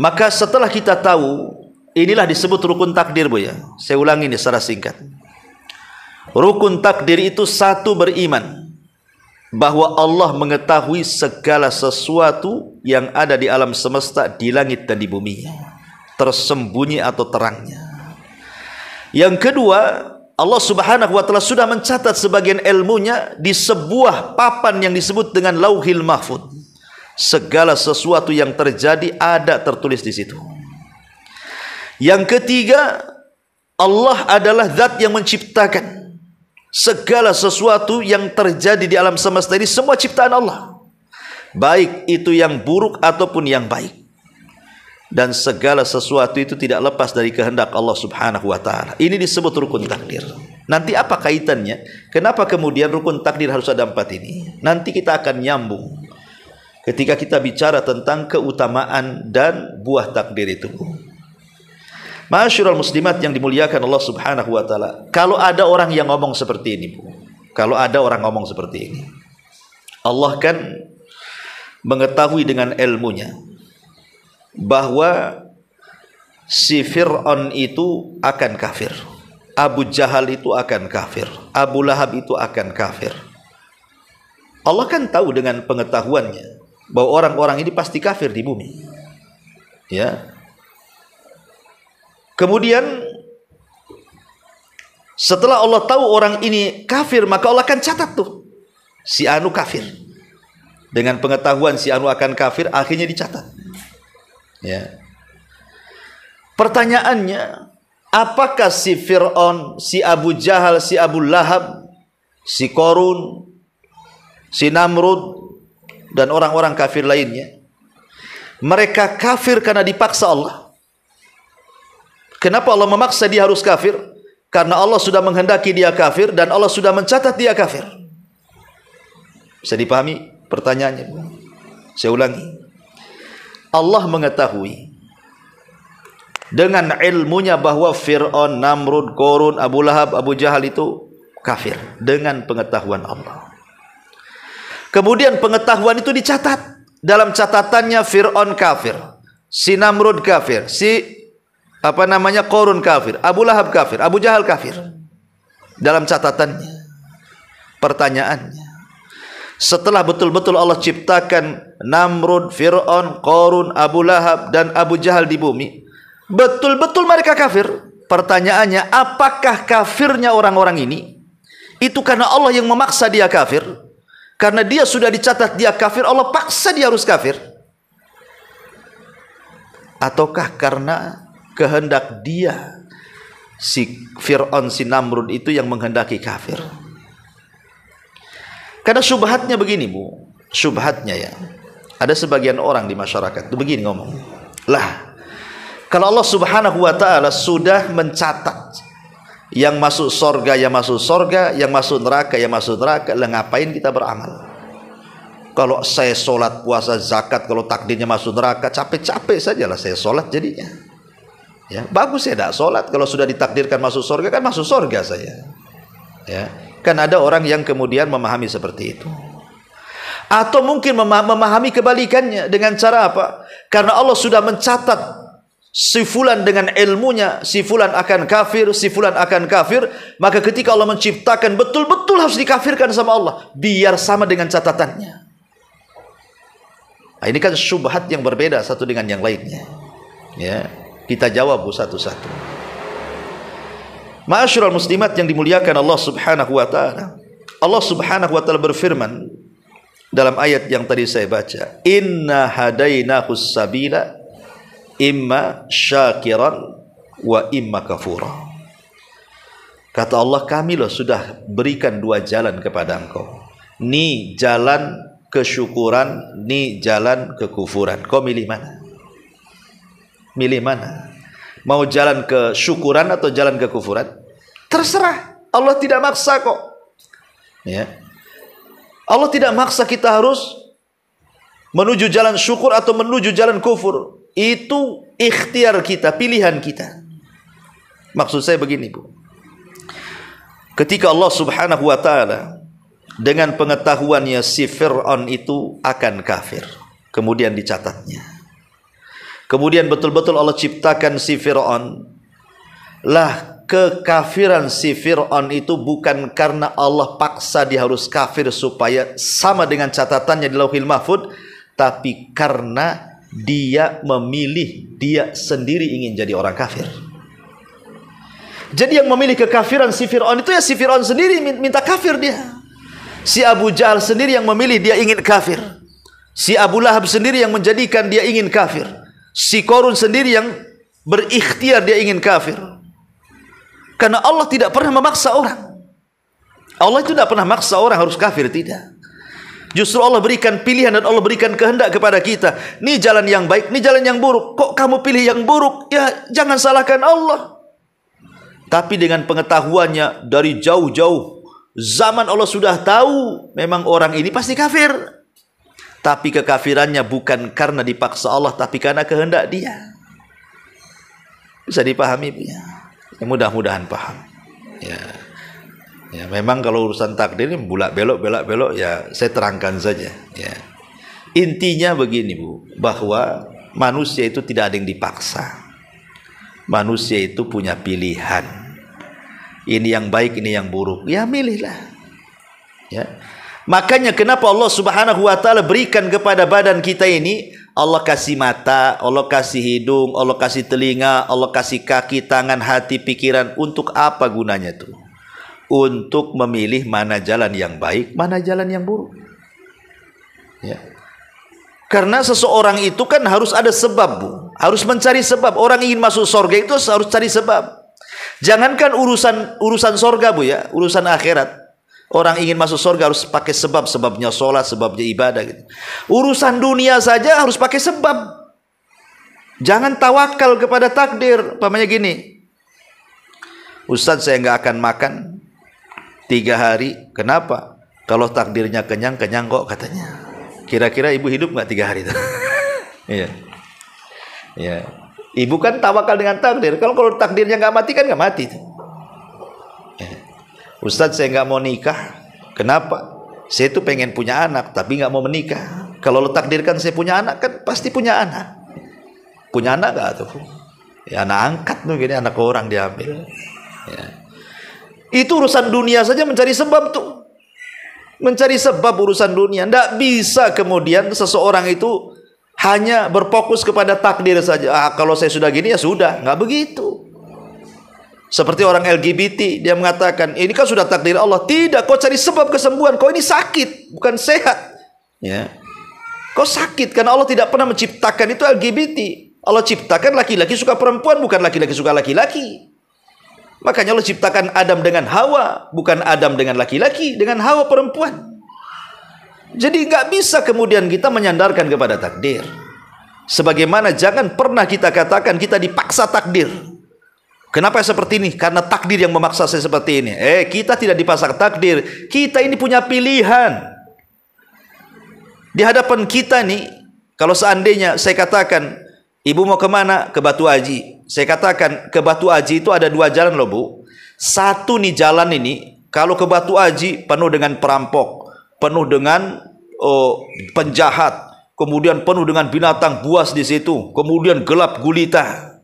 Maka setelah kita tahu, inilah disebut rukun takdir, Bu ya. Saya ulangi ini secara singkat. Rukun takdir itu satu, beriman bahwa Allah mengetahui segala sesuatu yang ada di alam semesta, di langit dan di bumi, tersembunyi atau terangnya. Yang kedua, Allah Subhanahu wa taala sudah mencatat sebagian ilmunya di sebuah papan yang disebut dengan Lauhil Mahfuz. Segala sesuatu yang terjadi ada tertulis di situ. Yang ketiga, Allah adalah zat yang menciptakan segala sesuatu yang terjadi di alam semesta ini, semua ciptaan Allah, baik itu yang buruk ataupun yang baik. Dan segala sesuatu itu tidak lepas dari kehendak Allah Subhanahu wa taala. Ini disebut rukun takdir. Nanti apa kaitannya? Kenapa kemudian rukun takdir harus ada 4 ini? Nanti kita akan nyambung ketika kita bicara tentang keutamaan dan buah takdir itu. Ma'asyiral muslimat yang dimuliakan Allah Subhanahu wa taala. Kalau ada orang yang ngomong seperti ini, Bu. Kalau ada orang ngomong seperti ini, Allah kan mengetahui dengan ilmunya bahwa si Fir'aun itu akan kafir, Abu Jahal itu akan kafir, Abu Lahab itu akan kafir. Allah kan tahu dengan pengetahuannya bahwa orang-orang ini pasti kafir di bumi. Ya. Kemudian setelah Allah tahu orang ini kafir, maka Allah akan catat tuh si anu kafir. Dengan pengetahuan si anu akan kafir, akhirnya dicatat. Ya. Pertanyaannya, apakah si Fir'aun, si Abu Jahal, si Abu Lahab, si Qarun, si Namrud dan orang-orang kafir lainnya, mereka kafir karena dipaksa Allah? Kenapa Allah memaksa dia harus kafir? Karena Allah sudah menghendaki dia kafir dan Allah sudah mencatat dia kafir. Bisa dipahami pertanyaannya? Saya ulangi. Allah mengetahui dengan ilmunya bahwa Fir'aun, Namrud, Qarun, Abu Lahab, Abu Jahal itu kafir dengan pengetahuan Allah. Kemudian pengetahuan itu dicatat. Dalam catatannya Fir'aun kafir, si Namrud kafir, si Qarun kafir, Abu Lahab kafir, Abu Jahal kafir. Dalam catatannya. Pertanyaannya, setelah betul-betul Allah ciptakan Namrud, Fir'aun, Qarun, Abu Lahab dan Abu Jahal di bumi, betul-betul mereka kafir. Pertanyaannya, apakah kafirnya orang-orang ini itu karena Allah yang memaksa dia kafir? Karena dia sudah dicatat dia kafir, Allah paksa dia harus kafir? Ataukah karena kehendak dia, si Fir'aun, si Namrud itu yang menghendaki kafir? Karena syubhatnya begini, Bu. Syubhatnya ya, ada sebagian orang di masyarakat itu begini ngomong, lah, kalau Allah Subhanahu wa ta'ala sudah mencatat yang masuk sorga ya masuk sorga, yang masuk neraka ya masuk neraka, lah ngapain kita beramal? Kalau saya sholat, puasa, zakat, kalau takdirnya masuk neraka, capek-capek sajalah saya sholat jadinya. Ya, bagus saya tidak sholat, kalau sudah ditakdirkan masuk sorga kan masuk sorga saya. Ya, kan ada orang yang kemudian memahami seperti itu. Atau mungkin memahami kebalikannya dengan cara apa? Karena Allah sudah mencatat si fulan dengan ilmunya, si fulan akan kafir, si fulan akan kafir, maka ketika Allah menciptakan betul-betul harus dikafirkan sama Allah, biar sama dengan catatannya. Nah, ini kan syubhat yang berbeda satu dengan yang lainnya. Ya, kita jawab satu-satu. Ma'asyiral muslimat yang dimuliakan Allah Subhanahu wa taala. Allah Subhanahu wa taala berfirman dalam ayat yang tadi saya baca, "Inna hadainahus sabila imma syakiran wa imma kafura." Kata Allah, kami loh sudah berikan dua jalan kepada engkau. Ni jalan kesyukuran, ni jalan kekufuran. Kau milih mana? Milih mana? Mau jalan kesyukuran atau jalan kekufuran? Terserah. Allah tidak maksa kok. Ya. Allah tidak maksa kita harus menuju jalan syukur atau menuju jalan kufur. Itu ikhtiar kita, pilihan kita. Maksud saya begini, Bu. Ketika Allah Subhanahu wa taala dengan pengetahuannya si Fir'aun itu akan kafir, kemudian dicatatnya. Kemudian betul-betul Allah ciptakan si Fir'aun. Lah, kekafiran si Fir'aun itu bukan karena Allah paksa dia harus kafir supaya sama dengan catatannya di Lauhil Mahfuz, tapi karena dia memilih, dia sendiri ingin jadi orang kafir. Jadi yang memilih kekafiran si Fir'aun itu ya si Fir'aun sendiri minta kafir dia. Si Abu Jahal sendiri yang memilih dia ingin kafir. Si Abu Lahab sendiri yang menjadikan dia ingin kafir. Si Qarun sendiri yang berikhtiar dia ingin kafir. Karena Allah tidak pernah memaksa orang. Allah itu tidak pernah maksa orang harus kafir, tidak. Justru Allah berikan pilihan dan Allah berikan kehendak kepada kita. Ini jalan yang baik, ini jalan yang buruk. Kok kamu pilih yang buruk? Ya jangan salahkan Allah. Tapi dengan pengetahuannya dari jauh-jauh, zaman Allah sudah tahu memang orang ini pasti kafir. Tapi kekafirannya bukan karena dipaksa Allah, tapi karena kehendak dia. Bisa dipahami, ya? Mudah-mudahan paham. Ya. Ya, memang kalau urusan takdir ini belak-belok ya saya terangkan saja. Ya. Intinya begini, Bu, bahwa manusia itu tidak ada yang dipaksa. Manusia itu punya pilihan. Ini yang baik, ini yang buruk. Ya milihlah. Ya. Makanya kenapa Allah Subhanahu wa taala berikan kepada badan kita ini, Allah kasih mata, Allah kasih hidung, Allah kasih telinga, Allah kasih kaki, tangan, hati, pikiran. Untuk apa gunanya tuh? Untuk memilih mana jalan yang baik, mana jalan yang buruk. Ya. Karena seseorang itu kan harus ada sebab, Bu. Harus mencari sebab. Orang ingin masuk surga itu harus cari sebab. Jangankan urusan surga, Bu, ya, urusan akhirat. Orang ingin masuk surga harus pakai sebab, sebabnya sholat, sebabnya ibadah gitu. Urusan dunia saja harus pakai sebab. Jangan tawakal kepada takdir. Pamannya gini, Ustadz saya nggak akan makan 3 hari. Kenapa? Kalau takdirnya kenyang kok katanya. Kira-kira ibu hidup nggak 3 hari itu? Iya. Ya. Ibu kan tawakal dengan takdir. Kalau takdirnya nggak mati kan nggak mati. Ya. Ustadz saya nggak mau nikah. Kenapa? Saya itu pengen punya anak tapi nggak mau menikah. Kalau lo takdirkan saya punya anak kan pasti punya anak. Punya anak nggak tuh? Ya anak angkat tuh gini, anak orang diambil. Ya. Itu urusan dunia saja mencari sebab tuh. Mencari sebab urusan dunia. Tidak bisa kemudian seseorang itu hanya berfokus kepada takdir saja. Ah, kalau saya sudah gini ya sudah. Nggak begitu. Seperti orang LGBT, dia mengatakan, ini kan sudah takdir Allah. Tidak, kau cari sebab kesembuhan. Kau ini sakit, bukan sehat. Ya. Kau sakit karena Allah tidak pernah menciptakan itu LGBT. Allah ciptakan laki-laki suka perempuan, bukan laki-laki suka laki-laki. Makanya Allah ciptakan Adam dengan Hawa, bukan Adam dengan laki-laki, dengan Hawa perempuan. Jadi nggak bisa kemudian kita menyandarkan kepada takdir. Sebagaimana jangan pernah kita katakan kita dipaksa takdir. Kenapa seperti ini? Karena takdir yang memaksa saya seperti ini. Kita tidak dipaksa takdir. Kita ini punya pilihan. Di hadapan kita nih, kalau seandainya saya katakan, ibu mau kemana? Ke Batu Aji. Saya katakan, ke Batu Aji itu ada 2 jalan loh, Bu. Satu nih jalan ini, kalau ke Batu Aji penuh dengan perampok, penuh dengan penjahat, kemudian penuh dengan binatang buas di situ, kemudian gelap gulita.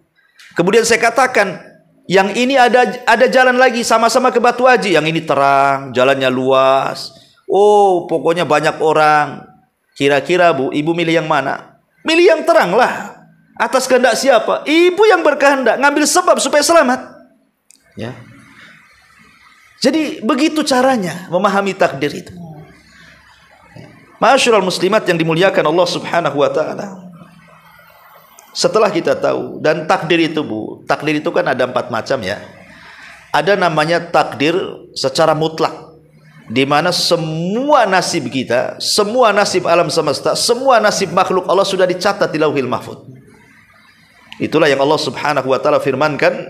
Kemudian saya katakan, yang ini ada jalan lagi sama-sama ke Batu Haji. Yang ini terang, jalannya luas. Oh, pokoknya banyak orang. Kira-kira Bu, ibu milih yang mana? Milih yang terang lah. Atas kehendak siapa? Ibu yang berkehendak, ngambil sebab supaya selamat. Ya. Jadi begitu caranya memahami takdir itu. Ma'asyiral muslimat yang dimuliakan Allah Subhanahu wa taala. Setelah kita tahu, dan takdir itu Bu, takdir itu kan ada 4 macam ya. Ada namanya takdir secara mutlak, di mana semua nasib kita, semua nasib alam semesta, semua nasib makhluk Allah sudah dicatat di Lauhil Mahfuz. Itulah yang Allah Subhanahu wa taala firmankan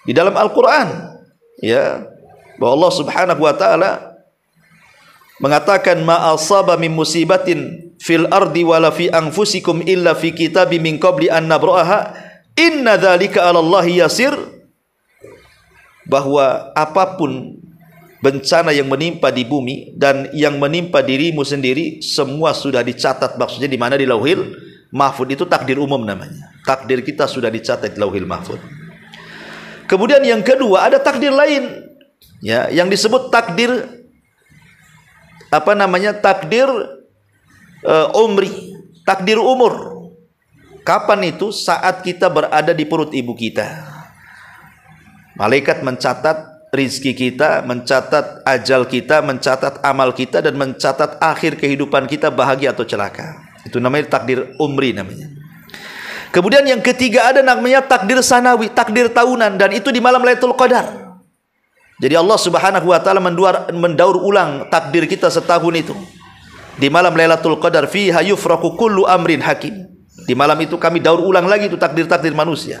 di dalam Al-Qur'an, ya, bahwa Allah Subhanahu wa taala mengatakan ma asaba min musibatin fil ardi wala fi anfusikum illa fi kitabim min qabli an nabraha inna dzalika 'ala Allahi yasir, bahwa apapun bencana yang menimpa di bumi dan yang menimpa dirimu sendiri semua sudah dicatat. Maksudnya di mana? Di Lauhil Mahfuz. Itu takdir umum namanya. Takdir kita sudah dicatat di Lauhil Mahfuz. Kemudian yang kedua ada takdir lain, ya, yang disebut takdir takdir umri, takdir umur. Kapan itu? Saat kita berada di perut ibu kita. Malaikat mencatat rizki kita, mencatat ajal kita, mencatat amal kita, dan mencatat akhir kehidupan kita bahagia atau celaka. Itu namanya takdir umri namanya. Kemudian yang ketiga ada namanya takdir sanawi, takdir tahunan, dan itu di malam Lailatul Qadar. Jadi Allah Subhanahu wa taala mendaur ulang takdir kita setahun itu. Di malam Lailatul Qadar fiha yufraqu kullu amrin hakim. Di malam itu kami daur ulang lagi itu takdir-takdir manusia.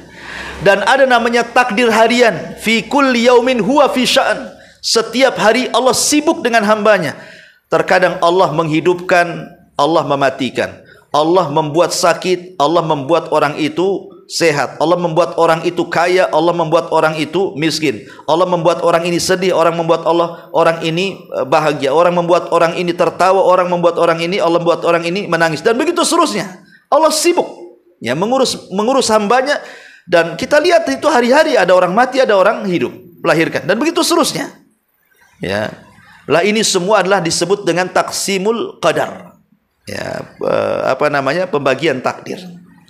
Dan ada namanya takdir harian, fi kulli yaumin huwa fi sya'an. Setiap hari Allah sibuk dengan hambanya. Terkadang Allah menghidupkan, Allah mematikan. Allah membuat sakit, Allah membuat orang itu sehat, Allah membuat orang itu kaya, Allah membuat orang itu miskin, Allah membuat orang ini sedih, orang membuat orang ini bahagia, orang membuat orang ini tertawa, orang membuat orang ini, Allah membuat orang ini menangis, dan begitu seterusnya. Allah sibuk ya mengurus hambanya, dan kita lihat itu hari-hari ada orang mati, ada orang hidup, melahirkan, dan begitu seterusnya. Ya, lah ini semua adalah disebut dengan taksimul qadar. Ya, pembagian takdir.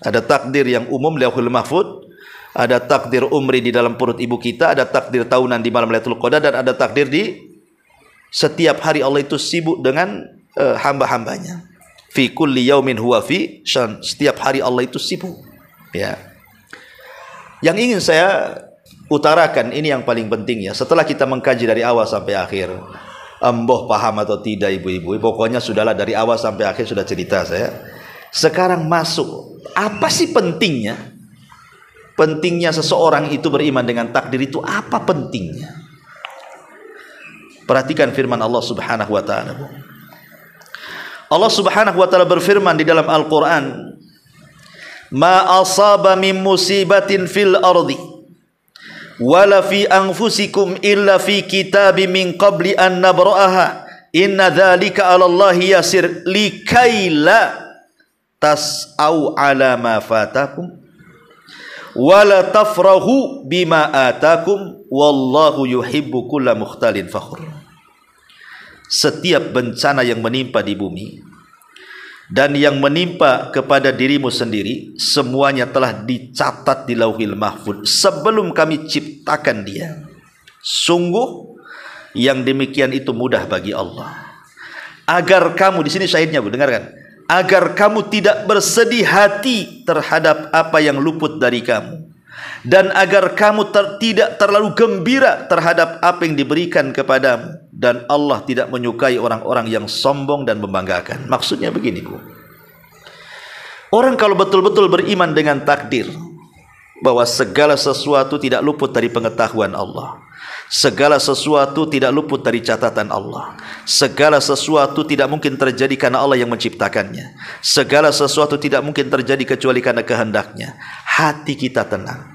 Ada takdir yang umum Lauhul Mahfuz, ada takdir umri di dalam perut ibu kita, ada takdir tahunan di malam Lailatul Qadar, dan ada takdir di setiap hari Allah itu sibuk dengan hamba-hambanya. Fi kulli yaumin huwa fi syan. Setiap hari Allah itu sibuk. Ya. Yang ingin saya utarakan ini yang paling penting ya. Setelah kita mengkaji dari awal sampai akhir, emboh paham atau tidak ibu-ibu, pokoknya sudahlah dari awal sampai akhir sudah cerita saya. Sekarang masuk, apa sih pentingnya? Pentingnya seseorang itu beriman dengan takdir itu apa pentingnya? Perhatikan firman Allah Subhanahu wa taala. Allah Subhanahu wa taala berfirman di dalam Al-Qur'an, "Ma asaba min musibatin fil ardi wala fi anfusikum illa fi kitabim min qabli an nabra'aha inna dzalika 'ala Allahi yasir likaila tas'au 'ala ma fatakum wala tafrahu bima atakum wallahu yuhibbu kulla mukhtalin fakhur." Setiap bencana yang menimpa di bumi dan yang menimpa kepada dirimu sendiri, semuanya telah dicatat di Lauhil Mahfuz sebelum kami ciptakan dia. Sungguh yang demikian itu mudah bagi Allah. Agar kamu, di sini syahidnya Bu, dengarkan. Agar kamu tidak bersedih hati terhadap apa yang luput dari kamu, dan agar kamu tidak terlalu gembira terhadap apa yang diberikan kepadamu, dan Allah tidak menyukai orang-orang yang sombong dan membanggakan. Maksudnya begini Bu, orang kalau betul-betul beriman dengan takdir, bahwa segala sesuatu tidak luput dari pengetahuan Allah, segala sesuatu tidak luput dari catatan Allah, segala sesuatu tidak mungkin terjadi karena Allah yang menciptakannya, segala sesuatu tidak mungkin terjadi kecuali karena kehendaknya, hati kita tenang.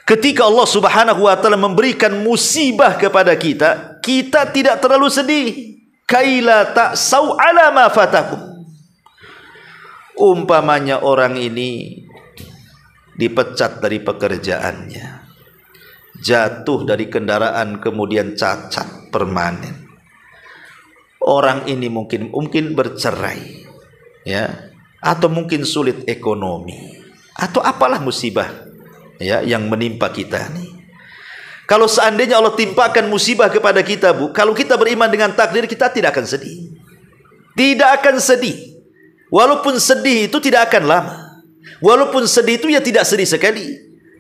Ketika Allah Subhanahu wa taala memberikan musibah kepada kita, kita tidak terlalu sedih. Kaila ta'sau 'ala ma fatakum. Umpamanya orang ini dipecat dari pekerjaannya, jatuh dari kendaraan kemudian cacat permanen. Orang ini mungkin bercerai, ya, atau mungkin sulit ekonomi, atau apalah musibah, ya, yang menimpa kita nih. Kalau seandainya Allah timpakan musibah kepada kita, Bu, kalau kita beriman dengan takdir, kita tidak akan sedih. Tidak akan sedih. Walaupun sedih itu tidak akan lama. Walaupun sedih itu ya tidak sedih sekali.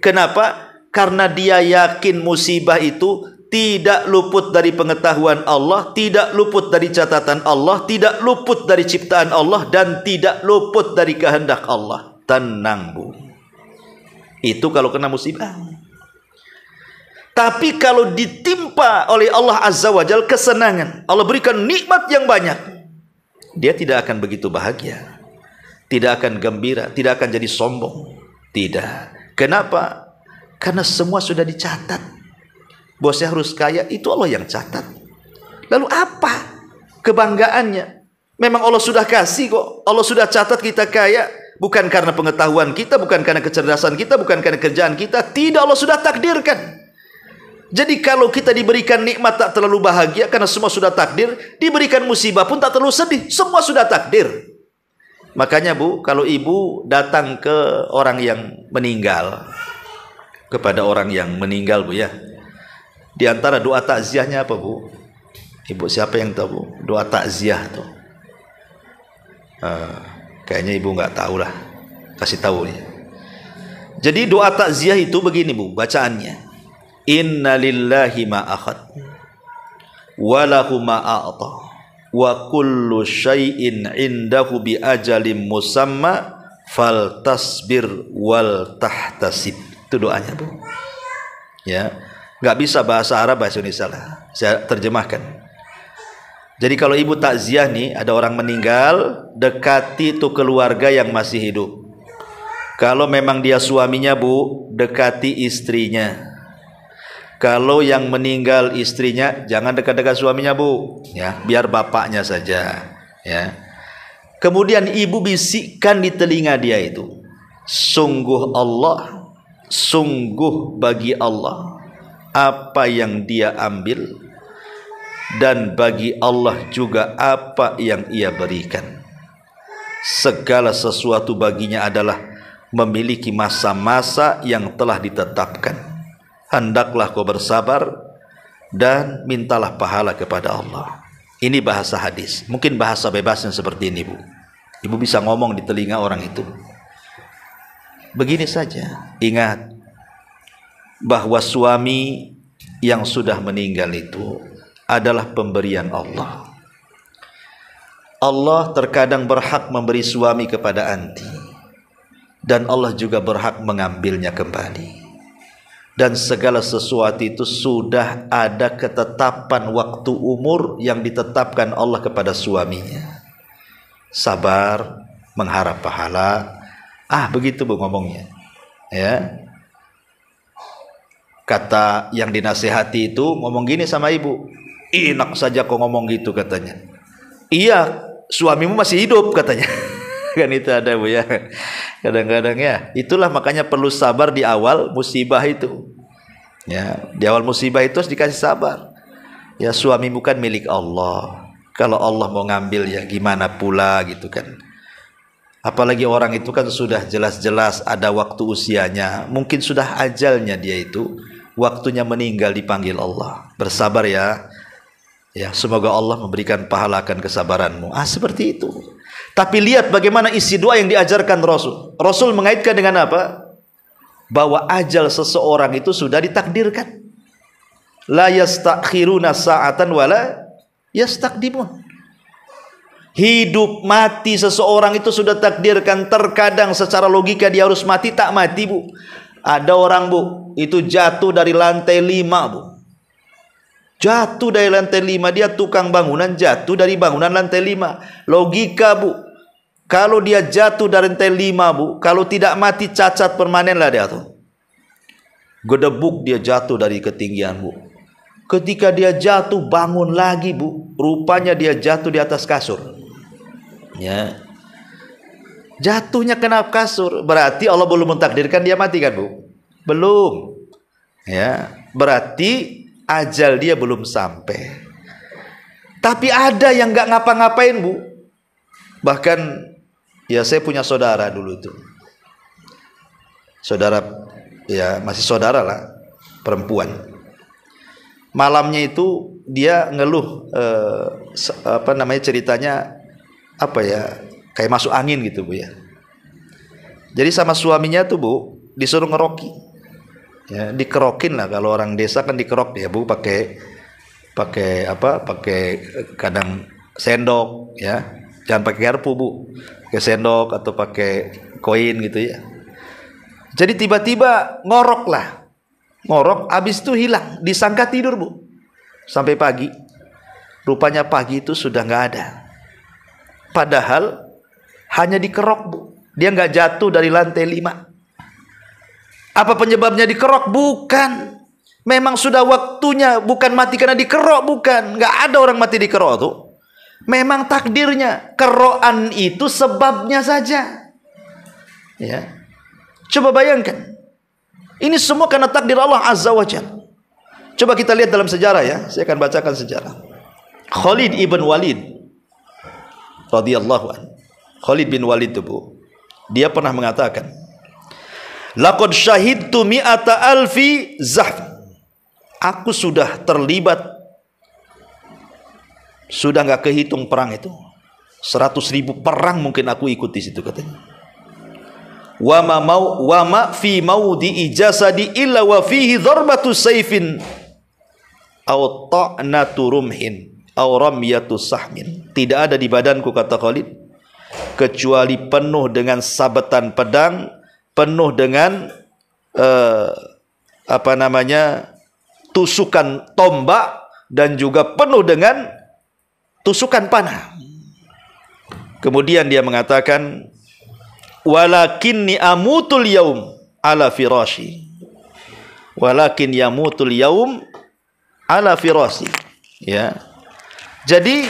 Kenapa? Karena dia yakin musibah itu tidak luput dari pengetahuan Allah, tidak luput dari catatan Allah, tidak luput dari ciptaan Allah, dan tidak luput dari kehendak Allah. Tenang, Bu. Itu kalau kena musibah. Tapi kalau ditimpa oleh Allah Azza wa Jalla kesenangan, Allah berikan nikmat yang banyak, dia tidak akan begitu bahagia, tidak akan gembira, tidak akan jadi sombong. Tidak. Kenapa? Karena semua sudah dicatat. Bosnya harus kaya, itu Allah yang catat. Lalu apa kebanggaannya? Memang Allah sudah kasih kok. Allah sudah catat kita kaya. Bukan karena pengetahuan kita, bukan karena kecerdasan kita, bukan karena kerjaan kita. Tidak, Allah sudah takdirkan. Jadi kalau kita diberikan nikmat tak terlalu bahagia karena semua sudah takdir, diberikan musibah pun tak terlalu sedih, semua sudah takdir. Makanya, Bu, kalau ibu datang ke orang yang meninggal, kepada orang yang meninggal, Bu, ya, di antara doa takziahnya apa, Bu? Ibu siapa yang tahu, Bu? Doa takziah tuh. Kayaknya ibu nggak tahu lah, kasih tahu ya. Jadi doa takziah itu begini, Bu, bacaannya. Inna lillahi ma akhad wa lahu ma a'ta wa kullu syai'in indahu bi ajalin musamma faltasbir wal tahtasib. Itu doanya, Bu. Ya, nggak bisa bahasa Arab, bahasa Indonesia lah. Saya terjemahkan. Jadi kalau ibu takziah nih, ada orang meninggal, dekati itu keluarga yang masih hidup. Kalau memang dia suaminya, Bu, dekati istrinya. Kalau yang meninggal istrinya, jangan dekat-dekat suaminya, Bu, ya, biar bapaknya saja, ya. Kemudian ibu bisikkan di telinga dia itu, sungguh Allah, sungguh bagi Allah apa yang dia ambil, dan bagi Allah juga apa yang ia berikan. Segala sesuatu baginya adalah memiliki masa-masa yang telah ditetapkan. Hendaklah kau bersabar dan mintalah pahala kepada Allah. Ini bahasa hadis. Mungkin bahasa bebasnya seperti ini, Bu. Ibu bisa ngomong di telinga orang itu. Begini saja, ingat bahwa suami yang sudah meninggal itu adalah pemberian Allah. Allah terkadang berhak memberi suami kepada anti, dan Allah juga berhak mengambilnya kembali. Dan segala sesuatu itu sudah ada ketetapan waktu umur yang ditetapkan Allah kepada suaminya. Sabar, mengharap pahala. Begitu, Bu, ngomongnya. Ya. Kata yang dinasihati itu ngomong gini sama ibu. Enak saja kau ngomong gitu, katanya. Iya, suamimu masih hidup, katanya. Kan itu ada, Bu, ya. Kadang-kadang ya, itulah makanya perlu sabar di awal musibah itu. Ya, di awal musibah itu harus dikasih sabar. Ya, suamimu kan milik Allah. Kalau Allah mau ngambil, ya gimana pula, gitu kan. Apalagi orang itu kan sudah jelas-jelas ada waktu usianya. Mungkin sudah ajalnya dia itu, waktunya meninggal dipanggil Allah. Bersabar ya. Ya, semoga Allah memberikan pahala akan kesabaranmu. Seperti itu. Tapi lihat bagaimana isi doa yang diajarkan Rasul. Rasul mengaitkan dengan apa? Bahwa ajal seseorang itu sudah ditakdirkan. La yastakhiruna sa'atan wala yastaqdimun. Hidup mati seseorang itu sudah takdirkan. Terkadang secara logika dia harus mati, tak mati, Bu. Ada orang, Bu, itu jatuh dari lantai 5, Bu. Jatuh dari lantai 5, dia tukang bangunan, jatuh dari bangunan lantai 5. Logika, Bu. Kalau dia jatuh dari lantai 5, Bu, kalau tidak mati cacat permanen lah dia tuh. Gedebuk dia jatuh dari ketinggian, Bu. Ketika dia jatuh bangun lagi, Bu, rupanya dia jatuh di atas kasur. Ya. Jatuhnya kena kasur, berarti Allah belum mentakdirkan dia mati kan, Bu? Belum. Ya, berarti ajal dia belum sampai. Tapi ada yang nggak ngapa-ngapain, Bu. Bahkan ya saya punya saudara dulu itu. Saudara, ya masih saudara lah, perempuan. Malamnya itu dia ngeluh, ceritanya apa ya, kayak masuk angin gitu, Bu ya. Jadi sama suaminya tuh, Bu, disuruh ngeroki. Ya, dikerokin lah, kalau orang desa kan dikerok ya, Bu, pakai kadang sendok ya. Jangan pakai garpu, Bu. Pakai sendok atau pakai koin gitu ya. Jadi tiba-tiba ngorok lah. Ngorok, habis itu hilang. Disangka tidur, Bu. Sampai pagi. Rupanya pagi itu sudah nggak ada. Padahal hanya dikerok, Bu. Dia nggak jatuh dari lantai 5. Apa penyebabnya dikerok? Bukan. Memang sudah waktunya. Bukan mati karena dikerok, bukan. Nggak ada orang mati dikerok tuh. Memang takdirnya. Kerokan itu sebabnya saja. Ya. Coba bayangkan. Ini semua karena takdir Allah Azza wa Jalla. Coba kita lihat dalam sejarah ya. Saya akan bacakan sejarah. Khalid ibn Walid radhiyallahu anhu. Khalid bin Walid itu, Bu, dia pernah mengatakan, laqad syahidtu mi'ata alfi zahf. Aku sudah terlibat, sudah nggak kehitung perang itu. 100.000 perang mungkin aku ikut di situ, katanya. Wa ma fi maudi ijasadi illa wa fihi dharbatu sayfin aw ta'natu rumhin aw ramyatu sahmin. Tidak ada di badanku, kata Khalid, kecuali penuh dengan sabetan pedang, penuh dengan tusukan tombak, dan juga penuh dengan tusukan panah. Kemudian dia mengatakan, walakinni amutul yaum ala firashi. Walakin yamutul yaum ala firashi. Ya. Jadi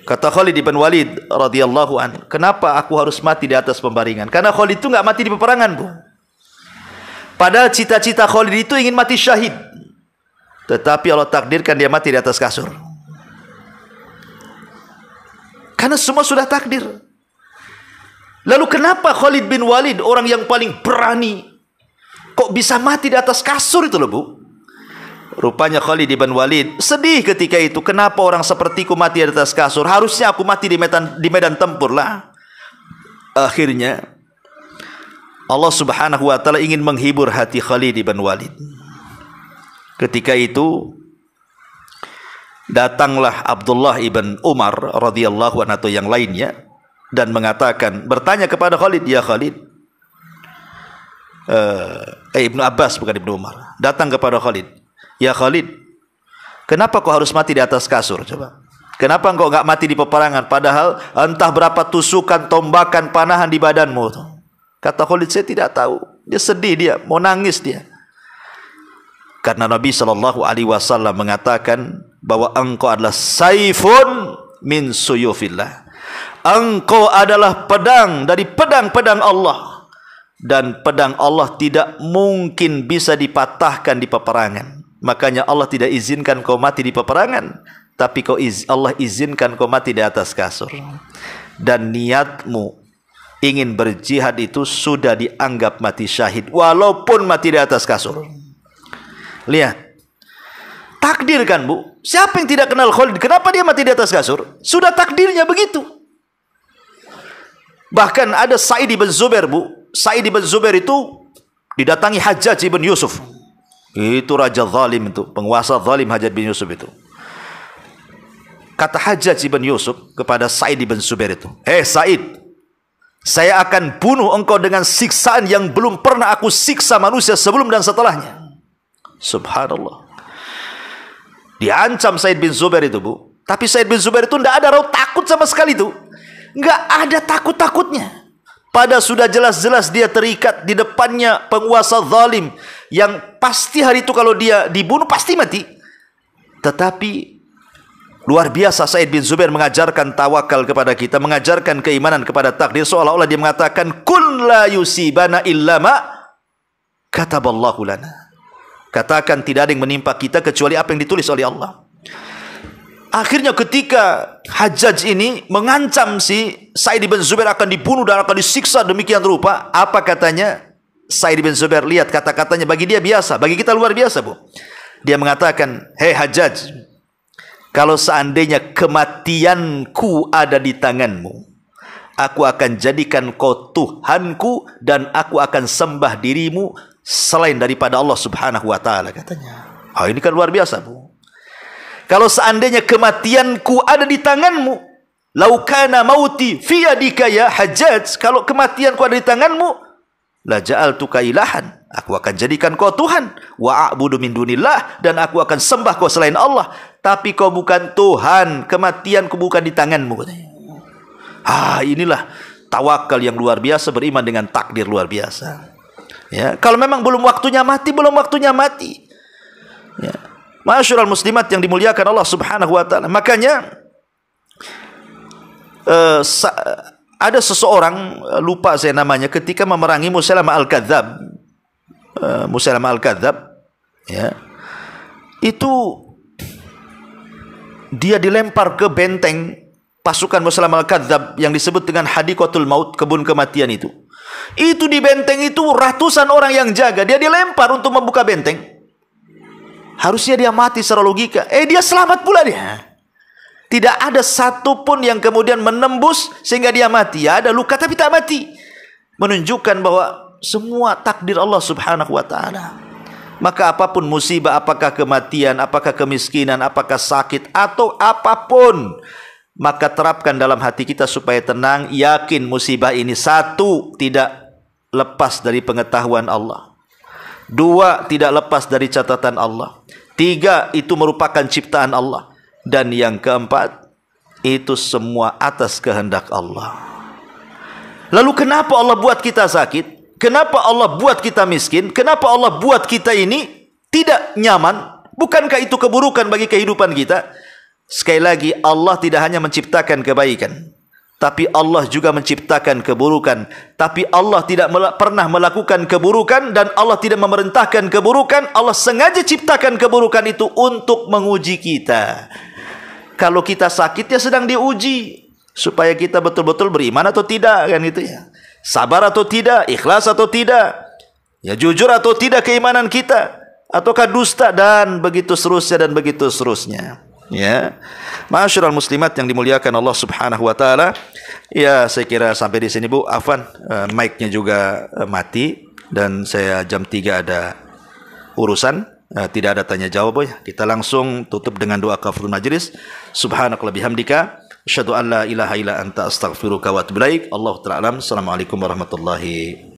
kata Khalid bin Walid radhiyallahu an, kenapa aku harus mati di atas pembaringan? Karena Khalid itu nggak mati di peperangan, Bu. Padahal cita-cita Khalid itu ingin mati syahid. Tetapi Allah takdirkan dia mati di atas kasur. Karena semua sudah takdir. Lalu kenapa Khalid bin Walid, orang yang paling berani, kok bisa mati di atas kasur itu loh, Bu? Rupanya Khalid bin Walid sedih ketika itu. Kenapa orang sepertiku mati di atas kasur? Harusnya aku mati di medan tempur lah. Akhirnya Allah Subhanahu wa taala ingin menghibur hati Khalid bin Walid. Ketika itu datanglah Abdullah ibn Umar radhiyallahu anhu atau yang lainnya, dan mengatakan, bertanya kepada Khalid, ya Khalid, Ibnu Abbas, bukan Ibnu Umar, datang kepada Khalid, ya Khalid, kenapa kau harus mati di atas kasur? Coba, kenapa engkau nggak mati di peperangan? Padahal entah berapa tusukan, tombakan, panahan di badanmu. Kata Khalid, saya tidak tahu. Dia sedih, dia mau nangis dia. Karena Nabi Shallallahu Alaihi Wasallam mengatakan bahwa engkau adalah saifun min suyufillah. Engkau adalah pedang dari pedang-pedang Allah, dan pedang Allah tidak mungkin bisa dipatahkan di peperangan. Makanya Allah tidak izinkan kau mati di peperangan, tapi Allah izinkan kau mati di atas kasur. Dan niatmu ingin berjihad itu sudah dianggap mati syahid, walaupun mati di atas kasur. Lihat, takdir kan, Bu? Siapa yang tidak kenal Khalid? Kenapa dia mati di atas kasur? Sudah takdirnya begitu. Bahkan ada Sa'id ibn Zubair, Bu. Sa'id ibn Zubair itu didatangi Hajjaj ibn Yusuf. Itu raja zalim itu, penguasa zalim Hajjaj bin Yusuf itu. Kata Hajjaj ibn Yusuf kepada Sa'id ibn Zubair itu, Sa'id, saya akan bunuh engkau dengan siksaan yang belum pernah aku siksa manusia sebelum dan setelahnya. Subhanallah. Diancam Sa'id bin Zubair itu, Bu. Tapi Sa'id bin Zubair itu tidak ada raut takut sama sekali itu. Nggak ada takut-takutnya. Pada sudah jelas-jelas dia terikat di depannya penguasa zalim yang pasti hari itu kalau dia dibunuh pasti mati. Tetapi Luar biasa Sa'id bin Zubair mengajarkan tawakal kepada kita, mengajarkan keimanan kepada takdir, seolah-olah dia mengatakan kun la yusibana illa ma kataballahu lana. Katakan tidak ada yang menimpa kita kecuali apa yang ditulis oleh Allah. Akhirnya ketika Hajjaj ini mengancam si Sa'id bin Zubair akan dibunuh dan akan disiksa demikian rupa, apa katanya Sa'id bin Zubair? Lihat kata-katanya, bagi dia biasa, bagi kita luar biasa, Bu. Dia mengatakan, hei Hajjaj, kalau seandainya kematianku ada di tanganmu, aku akan jadikan kau Tuhanku dan aku akan sembah dirimu selain daripada Allah Subhanahu wa taala, katanya. Oh, ini kan luar biasa, Bu. Kalau seandainya kematianku ada di tanganmu, lau kana mauti fi yadika ya Hajjaj, kalau kematianku ada di tanganmu, la ja'altuka ilahan, aku akan jadikan kau Tuhan, wa a'budu min dunillah, dan aku akan sembah kau selain Allah. Tapi kau bukan Tuhan, kematianku bukan di tanganmu, katanya. Inilah tawakal yang luar biasa, beriman dengan takdir luar biasa. Ya, kalau memang belum waktunya mati, belum waktunya mati. Ya. Ma'asyiral muslimat yang dimuliakan Allah Subhanahu wa taala. Makanya ada seseorang, lupa saya namanya, ketika memerangi Musailamah al-Kadzdzab. Musailamah al-Kadzdzab, ya. Itu dia dilempar ke benteng pasukan Musailamah al-Kadzdzab yang disebut dengan Hadiqatul Maut, kebun kematian itu. Itu di benteng itu ratusan orang yang jaga, dia dilempar untuk membuka benteng. Harusnya dia mati secara logika. Dia selamat pula dia. Tidak ada satupun yang kemudian menembus sehingga dia mati. Ya, ada luka tapi tak mati. Menunjukkan bahwa semua takdir Allah Subhanahu wa taala. Maka apapun musibah, apakah kematian, apakah kemiskinan, apakah sakit, atau apapun, maka terapkan dalam hati kita supaya tenang, yakin musibah ini, satu, tidak lepas dari pengetahuan Allah. Dua, tidak lepas dari catatan Allah. Tiga, itu merupakan ciptaan Allah. Dan yang keempat, itu semua atas kehendak Allah. Lalu kenapa Allah buat kita sakit? Kenapa Allah buat kita miskin? Kenapa Allah buat kita ini tidak nyaman? Bukankah itu keburukan bagi kehidupan kita? Sekali lagi, Allah tidak hanya menciptakan kebaikan, tapi Allah juga menciptakan keburukan. Tapi Allah tidak pernah melakukan keburukan dan Allah tidak memerintahkan keburukan. Allah sengaja ciptakan keburukan itu untuk menguji kita. Kalau kita sakit, ya sedang diuji supaya kita betul-betul beriman atau tidak, kan itu ya. Sabar atau tidak, ikhlas atau tidak, ya jujur atau tidak keimanan kita, ataukah dusta, dan begitu seterusnya dan begitu seterusnya. Ya, ma'asyiral muslimat yang dimuliakan Allah Subhanahu wa taala. Ya, saya kira sampai di sini, Bu. Afwan, mic-nya juga mati dan saya jam 3 ada urusan. Tidak ada tanya jawab, ya. Kita langsung tutup dengan doa kafaratul majlis. Subhanakallahumma bihamdika asyhadu an la ilaha illa anta astaghfiruka wa atubu ilaik. Allahu ta'ala alam. Assalamualaikum warahmatullahi